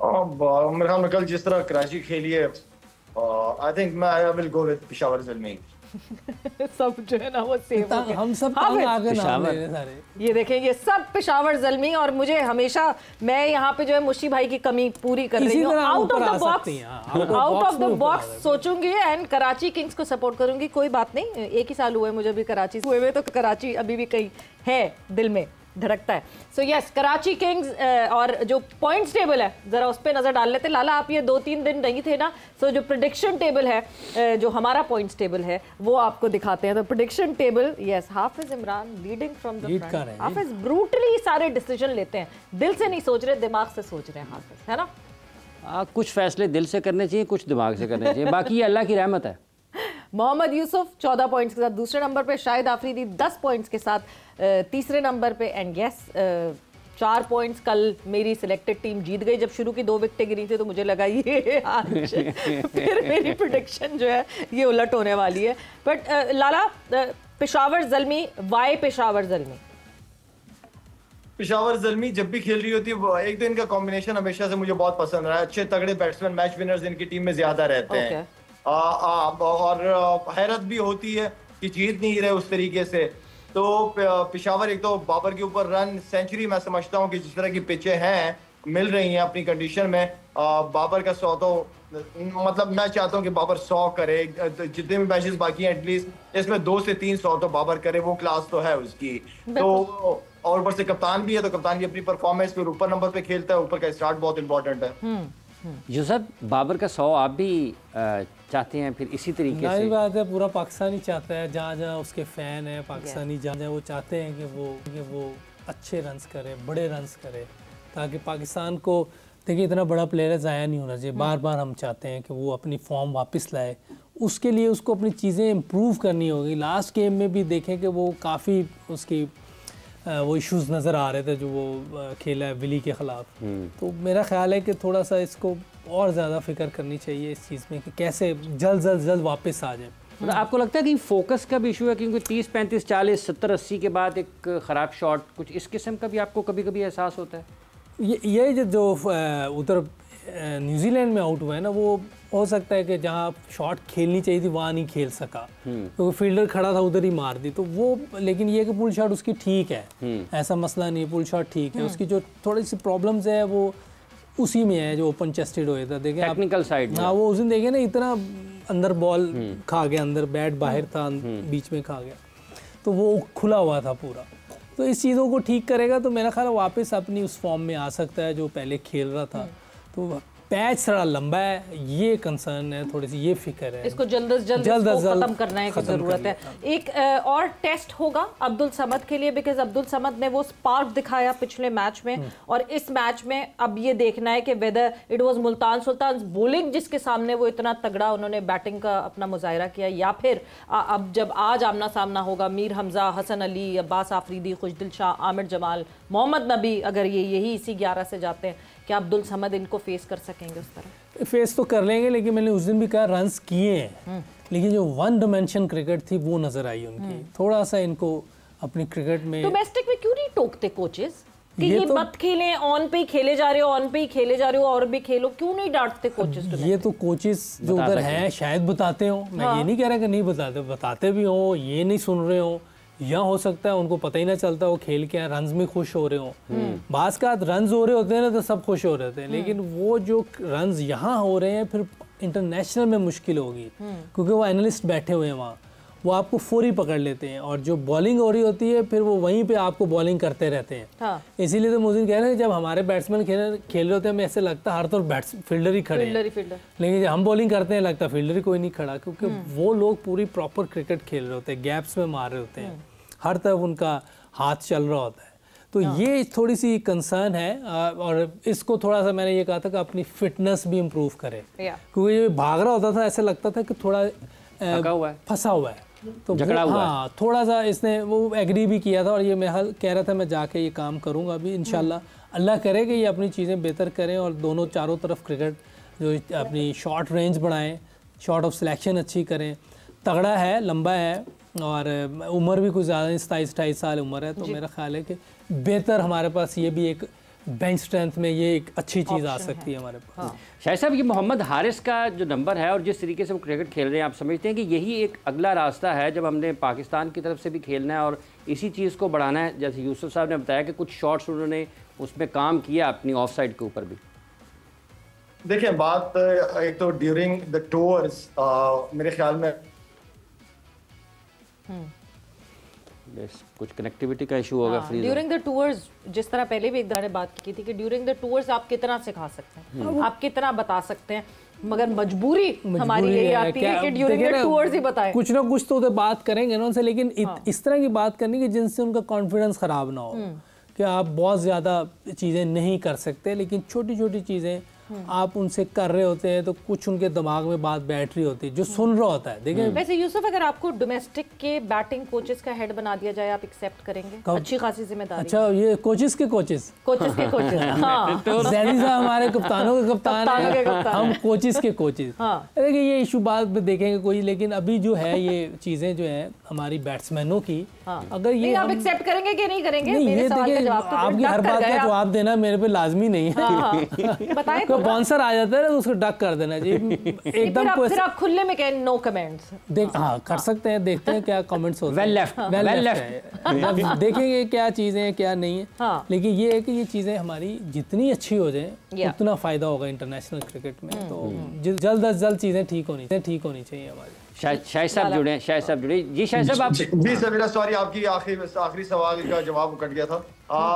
मेरे ख्याल में कल जिस तरह कराची खेली है, I think I will go with Peshawar Zalmi. सब जो है ना वो सेम हो गया। हम सब आगे नाम ले रहे सारे। ये देखें, ये सब पेशावर ज़ल्मी, और मुझे हमेशा मैं यहाँ पे जो है मुशी भाई की कमी पूरी कर रही हूँ। आउट ऑफ द बॉक्स सोचूंगी एंड कराची किंग्स को सपोर्ट करूंगी। कोई बात नहीं, एक ही साल हुए मुझे भी कराची हुए हुए, तो कराची अभी भी कहीं है दिल में धड़कता है। So yes, Karachi Kings. और जो पॉइंट्स टेबल है जरा उस पर नजर डाल लेते। लाला, आप ये 2-3 दिन नहीं थे ना, सो जो प्रेडिक्शन टेबल है, जो हमारा पॉइंट्स टेबल है, वो आपको दिखाते हैं। तो prediction table, yes, Hafiz Imran leading from the front. Hafiz brutally सारे डिसीजन लेते हैं, दिल से नहीं सोच रहे, दिमाग से सोच रहे हैं हाफिज, है ना? कुछ फैसले दिल से करने चाहिए, कुछ दिमाग से करने चाहिए, बाकी ये अल्लाह की रहमत है। मोहम्मद यूसुफ 14 पॉइंट्स के साथ दूसरे नंबर पे, शाहिद आफरीदी 10 पॉइंट्स के साथ तीसरे नंबर पे, एंड यस 4 पॉइंट्स। कल मेरी सिलेक्टेड टीम जीत गई, जब शुरू की 2 विकेटें गिरी थी तो मुझे लगा ये आज फिर मेरी प्रेडिक्शन जो है ये उलट होने वाली है। But Lala, Peshawar Zalmi, why Peshawar Zalmi? पेशावर ज़ल्मी जब भी खेल रही होती है, एक तो इनका कॉम्बिनेशन हमेशा से मुझे बहुत पसंद रहा है। अच्छे तगड़े बैट्समैन, मैच विनर्स इनकी टीम में ज्यादा रहते हैं। और हैरत भी होती है कि जीत नहीं रहे उस तरीके से। तो पेशावर, एक तो बाबर के ऊपर रन सेंचुरी, मैं समझता हूँ कि जिस तरह की पिचें हैं मिल रही हैं अपनी कंडीशन में, बाबर का 100 तो मतलब मैं चाहता हूँ कि बाबर 100 करे। जितने भी मैचेस बाकी हैं एटलीस्ट इसमें 2 से 3 100 तो बाबर करे, वो क्लास तो है उसकी। तो और ऊपर से कप्तान भी है, तो कप्तान की अपनी परफॉर्मेंस फिर ऊपर नंबर पे खेलता है, ऊपर का स्टार्ट बहुत इंपॉर्टेंट है। यूसुफ, बाबर का 100 आप भी चाहते हैं फिर इसी तरीके से? बात है, पूरा पाकिस्तान ही चाहता है, जहाँ जहाँ उसके फैन है पाकिस्तानी, जहाँ जहाँ वो चाहते हैं कि वो अच्छे रन्स करे, बड़े रन्स करे, ताकि पाकिस्तान को, देखिए इतना बड़ा प्लेयर ज़ाया नहीं होना चाहिए। बार बार हम चाहते हैं कि वो अपनी फॉर्म वापस लाए, उसके लिए उसको अपनी चीज़ें इम्प्रूव करनी होगी। लास्ट गेम में भी देखें कि वो काफ़ी उसकी वो इश्यूज नज़र आ रहे थे जो वो खेला है विली के ख़िलाफ़। तो मेरा ख्याल है कि थोड़ा सा इसको और ज़्यादा फिक्र करनी चाहिए इस चीज़ में कि कैसे जल्द वापस आ जाए। मतलब आपको लगता है कि फोकस का भी इशू है, क्योंकि 30, 35, 40, 70, 80 के बाद एक ख़राब शॉट, कुछ इस किस्म का भी आपको कभी कभी एहसास होता है? ये जो उधर न्यूजीलैंड में आउट हुआ है ना, वो हो सकता है कि जहाँ शॉट खेलनी चाहिए थी वहाँ नहीं खेल सका, तो फील्डर खड़ा था उधर ही मार दी। तो वो, लेकिन ये कि पुल शॉट उसकी ठीक है, ऐसा मसला नहीं, पुल शॉट ठीक है। उसकी जो थोड़ी सी प्रॉब्लम्स है वो उसी में है जो ओपन चेस्टेड हुए था, देखें टेक्निकल साइड। हाँ, वो उस दिन देखे ना, इतना अंदर बॉल खा गया, अंदर बैट बाहर था, बीच में खा गया, तो वो खुला हुआ था पूरा। तो इस चीज़ों को ठीक करेगा तो मेरा ख्याल वापस अपनी उस फॉर्म में आ सकता है जो पहले खेल रहा था। तो पैच थोड़ा लंबा है, ये कंसर्न है, थोड़ी सी ये फिक्र है, इसको जल्द खत्म करने की ज़रूरत है। एक और टेस्ट होगा अब्दुल समद के लिए, बिकॉज अब्दुल समद ने वो स्पार्क दिखाया पिछले मैच में, और इस मैच में अब ये देखना है कि whether it was Multan Sultan bowling जिसके सामने वो इतना तगड़ा उन्होंने बैटिंग का अपना मुजाहिरा किया, या फिर अब जब आज आमना सामना होगा मीर हमजा, हसन अली, अब्बास आफरीदी, खुशदिल शाह, आमिर जमाल, मोहम्मद नबी, अगर ये यही इसी 11 से जाते हैं, क्या अब्दुल समद इनको फेस कर सकेंगे उस तरह? फेस तो कर लेंगे, लेकिन मैंने उस दिन भी कहा रन्स किए हैं, लेकिन जो वन डायमेंशन क्रिकेट थी वो नजर आई उनकी। थोड़ा सा इनको अपनी क्रिकेट में, डोमेस्टिक में क्यों नहीं टोकते कोचेस कि ये तो, मत खेलें, ऑन पे ही खेले जा रहे हो, ऑन पे ही खेले जा रहे हो, और भी खेलो, क्यों नहीं डांटते कोचेस? ये तो कोचेस जो उधर हैं शायद बताते हो, मैं ये नहीं कह रहा कि नहीं बताते, बताते भी हो, ये नहीं सुन रहे हो, या हो सकता है उनको पता ही ना चलता वो खेल के रन्स में खुश हो रहे हो। बास का रन्स हो रहे होते हैं ना तो सब खुश हो रहे थे, लेकिन वो जो रन्स यहाँ हो रहे हैं फिर इंटरनेशनल में मुश्किल होगी, क्योंकि वो एनालिस्ट बैठे हुए हैं वहाँ, वो आपको फौरी पकड़ लेते हैं, और जो बॉलिंग हो रही होती है फिर वो वहीं पे आपको बॉलिंग करते रहते हैं। हाँ। इसीलिए तो मुझे कह रहे हैं जब हमारे बैट्समैन खेल रहे होते हैं हमें ऐसे लगता है हर तरफ फील्डर ही खड़े हैं, लेकिन जब हम बॉलिंग करते हैं लगता है फील्डर ही कोई नहीं खड़ा, क्योंकि वो लोग पूरी प्रॉपर क्रिकेट खेल रहे होते हैं, गैप्स में मार रहे होते हैं, हर तरफ उनका हाथ चल रहा होता है। तो ये थोड़ी सी कंसर्न है, और इसको थोड़ा सा मैंने ये कहा था कि अपनी फिटनेस भी इम्प्रूव करे, क्योंकि ये भाग रहा होता था ऐसा लगता था कि थोड़ा फंसा हुआ है, तो हाँ थोड़ा सा इसने वो एग्री भी किया था, और ये मैं कह रहा था मैं जाके ये काम करूँगा अभी इंशाल्लाह, अल्लाह करे कि ये अपनी चीज़ें बेहतर करें और दोनों चारों तरफ क्रिकेट जो अपनी शॉर्ट रेंज बढ़ाएं, शॉर्ट ऑफ सिलेक्शन अच्छी करें। तगड़ा है, लंबा है, और उम्र भी कुछ ज़्यादा नहीं, 27-28 साल उम्र है, तो मेरा ख्याल है कि बेहतर हमारे पास ये भी एक बेंच स्ट्रेंथ में ये एक अच्छी चीज़ आ सकती है हमारे पास। हाँ। शाहिद साहब, ये मोहम्मद हारिस का जो नंबर है और जिस तरीके से वो क्रिकेट खेल रहे हैं, आप समझते हैं कि यही एक अगला रास्ता है जब हमने पाकिस्तान की तरफ से भी खेलना है और इसी चीज़ को बढ़ाना है? जैसे यूसुफ साहब ने बताया कि कुछ शॉट्स उन्होंने उसमें काम किया अपनी ऑफ साइड के ऊपर भी। देखिए, बात एक तो ड्यूरिंग द टूर्स मेरे ख्याल में कुछ कनेक्टिविटी का इशू होगा। ड्यूरिंग द टूर्स, जिस तरह पहले भी एक बार बात की थी कि ड्यूरिंग द टूर्स आप कितना सिखा सकते हैं, आप कितना बता सकते हैं, मगर मजबूरी हमारी यही आती है कि ड्यूरिंग द टूर्स ही बताएं। कुछ ना कुछ तो बात करेंगे ना उनसे, लेकिन इस तरह की बात करनी कि जिनसे उनका कॉन्फिडेंस खराब ना हो, कि आप बहुत ज़्यादा चीज़ें नहीं कर सकते, लेकिन छोटी छोटी चीज़ें आप उनसे कर रहे होते हैं तो कुछ उनके दिमाग में बात बैठ रही होती है, जो सुन रहा होता है। देखिए वैसे यूसुफ, अगर आपको डोमेस्टिक के बैटिंग कोचेस का हेड बना दिया जाए, आप एक्सेप्ट करेंगे? अच्छी खासी जिम्मेदारी। अच्छा, ये कोचेस के कोचेस हाँ, जैदी साहब हमारे कप्तानों के कप्तान हैं, हम कोचेस के कोचेस। देखिए ये इशू बाद में देखेंगे कोई, लेकिन अभी जो है ये चीज़ें जो है हमारी बैट्समैनों की, अगर ये आप एक्सेप्ट करेंगे कि नहीं करेंगे? ये देखिए आपकी हर बात का जवाब देना मेरे पे लाजमी नहीं है। बताएं, बाउंसर आ जाता है ना तो उसको डक कर देना जी एकदम। फिर आप खुले में कहें नो कमेंट्स, हाँ कर सकते हैं, देखते हैं क्या कमेंट्स होते हैं। वेल लेफ्ट देखेंगे क्या चीज़ें हैं क्या नहीं है, लेकिन ये है कि ये चीज़ें हमारी जितनी अच्छी हो जाए उतना फ़ायदा होगा इंटरनेशनल क्रिकेट में। तो जल्द अज जल्द चीज़ें ठीक होनी चाहिए हमारी। शाहिद साहब जुड़े, शाहिद साहब जुड़े जी। शाहिद साहब आप जी सर, मेरा सॉरी, आपकी आखिरी सवाल का जवाब कट गया था।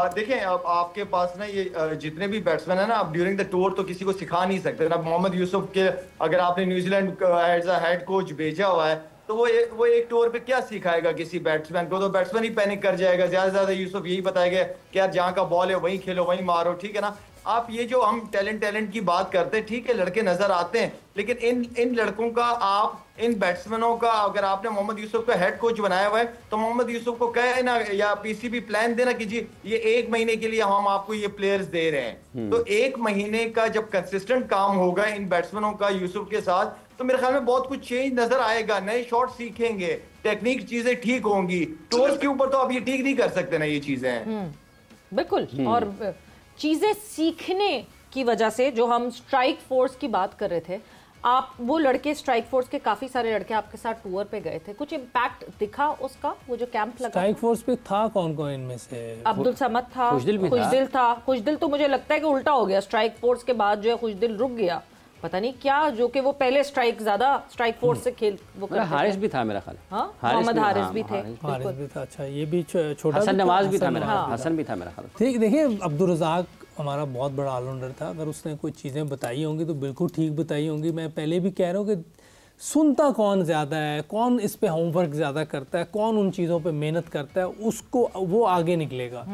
देखें, अब आपके पास ना ये जितने भी बैट्समैन है ना, आप ड्यूरिंग द टूर तो किसी को सिखा नहीं सकते ना। मोहम्मद यूसुफ के अगर आपने New Zealand as a head coach भेजा हुआ है तो वो एक टूर पे क्या सिखाएगा किसी बैट्समैन को? तो बैट्समैन ही पैनिक कर जाएगा। ज्यादा यूसुफ यही बताएगा कि यार जहाँ का बॉल है वहीं खेलो, वहीं मारो, ठीक है ना। आप ये जो हम टैलेंट की बात करते हैं, ठीक है, लड़के नजर आते हैं, लेकिन इन लड़कों का, आप इन बैट्समैनों का, अगर आपने मोहम्मद यूसुफ को हेड कोच बनाया हुआ है तो मोहम्मद यूसुफ को कहे ना, या पीसीबी प्लान देना कि जी ये 1 महीने के लिए हम आपको ये प्लेयर्स दे रहे हैं। तो 1 महीने का जब कंसिस्टेंट काम होगा इन बैट्समैनों का यूसुफ के साथ, तो मेरे ख्याल में बहुत कुछ चेंज नजर आएगा, नए शॉट सीखेंगे, टेक्निक चीजें ठीक होंगी। टूर्स के ऊपर तो आप ये ठीक नहीं कर सकते ना ये चीजें। बिल्कुल। और चीजें सीखने की वजह से, जो हम स्ट्राइक फोर्स की बात कर रहे थे, आप वो लड़के, स्ट्राइक फोर्स के काफी सारे लड़के आपके साथ टूर पे गए थे, कुछ इम्पैक्ट दिखा उसका? वो जो कैंप लगा स्ट्राइक फोर्स पे था कौन कौन इनमें से? अब्दुल समद था, खुशदिल तो मुझे लगता है कि उल्टा हो गया, स्ट्राइक फोर्स के बाद जो है खुशदिल रुक गया, पता नहीं क्या, जो कि वो पहले ज्यादा स्ट्राइक फोर्स से खेल वो करते थे। हारिस भी था मेरा ख्याल। हाँ, मोहम्मद हारिस भी थे। हारिस भी था। अच्छा, ये भी छोटा हसन नवाज भी था मेरा, हसन भी था मेरा ख्याल। ठीक, देखिए अब्दुल रज़ाक हमारा बहुत बड़ा ऑलराउंडर था, अगर उसने कोई चीज़ें बताई होंगी तो बिल्कुल ठीक बताई होंगी। मैं पहले भी कह रहा हूँ कि सुनता कौन ज़्यादा है, कौन इस पे होमवर्क ज़्यादा करता है, कौन उन चीज़ों पे मेहनत करता है, उसको वो आगे निकलेगा।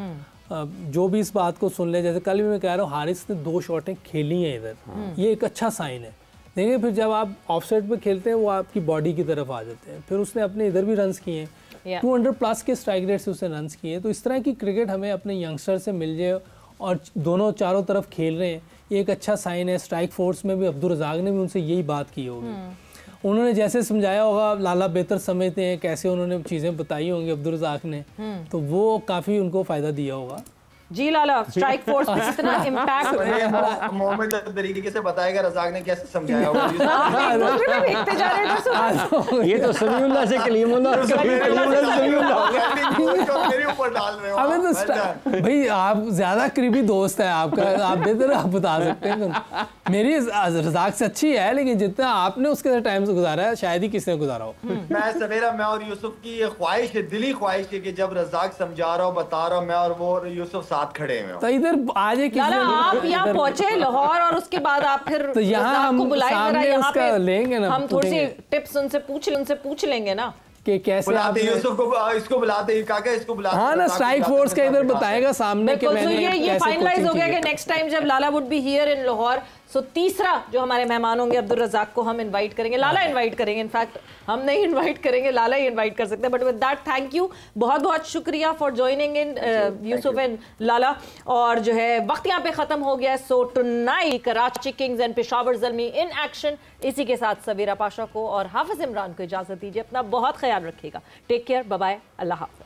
जो भी इस बात को सुन ले, जैसे कल भी मैं कह रहा हूँ हारिस ने 2 शॉटें खेली हैं इधर, ये एक अच्छा साइन है। देखिए फिर जब आप ऑफ साइड पे खेलते हैं वो आपकी बॉडी की तरफ आ जाते हैं, फिर उसने अपने इधर भी रन्स किए हैं, 200 प्लस के स्ट्राइक रेट से उसने रन्स किए हैं। तो इस तरह की क्रिकेट हमें अपने यंगस्टर से मिल जाए और दोनों चारों तरफ खेल रहे हैं, ये एक अच्छा साइन है। स्ट्राइक फोर्स में भी अब्दुल रज़ाक ने भी उनसे यही बात की होगी, उन्होंने जैसे समझाया होगा, लाला बेहतर समझते हैं कैसे उन्होंने चीज़ें बताई होंगी अब्दुल रज़ाक ने, तो वो काफ़ी उनको फ़ायदा दिया होगा। जी लाला, स्ट्राइक फोर्स पे कितना इम्पैक्ट मोहम्मद तरीके से बताएगा रज़ाक ने कैसे समझाया होगा। देखते जा रहे हैं ये तो समीउल्लाह से कलीमुल्लाह मेरे ऊपर डाल रहे हो। हमें तो भाई आप ज्यादा करीबी दोस्त है आपका, आप बेहतर आप बता सकते हैं। मेरी रज़ाक से अच्छी है, लेकिन जितना आपने उसके साथ टाइम से गुजारा है शायद ही किसी ने गुजारा हो। मैं और यूसुफ की ये ख्वाहिश है, दिली ख्वाहिश है कि जब रज़ाक समझा रहा हो, बता रहा हूँ, मैं और वो यूसुफ साथ खड़े हैं। तो इधर आज एक आप यहाँ पहुंचे लाहौर और उसके बाद आप फिर तो यहाँ हम सामने उसका लेंगे ना, हम थोड़ी सी टिप्स उनसे पूछ लेंगे ना कि कैसे आप यूसुफ को इसको बुलाते हैं, काका इसको बुलाते हैं। हाँ ना, स्ट्राइक फोर्स का इधर बताएगा सामने कि मैंने ये फाइनलाइज हो गया कि नेक्स्ट टाइम जब Lala would be here in Lahore, so तीसरा जो हमारे मेहमान होंगे अब्दुल रज़ाक को हम इनवाइट करेंगे, लाला इनवाइट करेंगे। इनफैक्ट हम नहीं इनवाइट करेंगे, लाला ही इनवाइट कर सकते हैं। But with that thank you, बहुत बहुत शुक्रिया for joining in Yusuf and Lala. और जो है वक्त यहाँ पे खत्म हो गया। So tonight Karachi kings and Peshawar Zalmi in action. इसी के साथ सवेरा पाशा को और हाफिज इमरान को इजाजत दीजिए। अपना बहुत ख्याल रखिएगा। टेक केयर, बाय बाय, अल्लाह हाफ़िज़।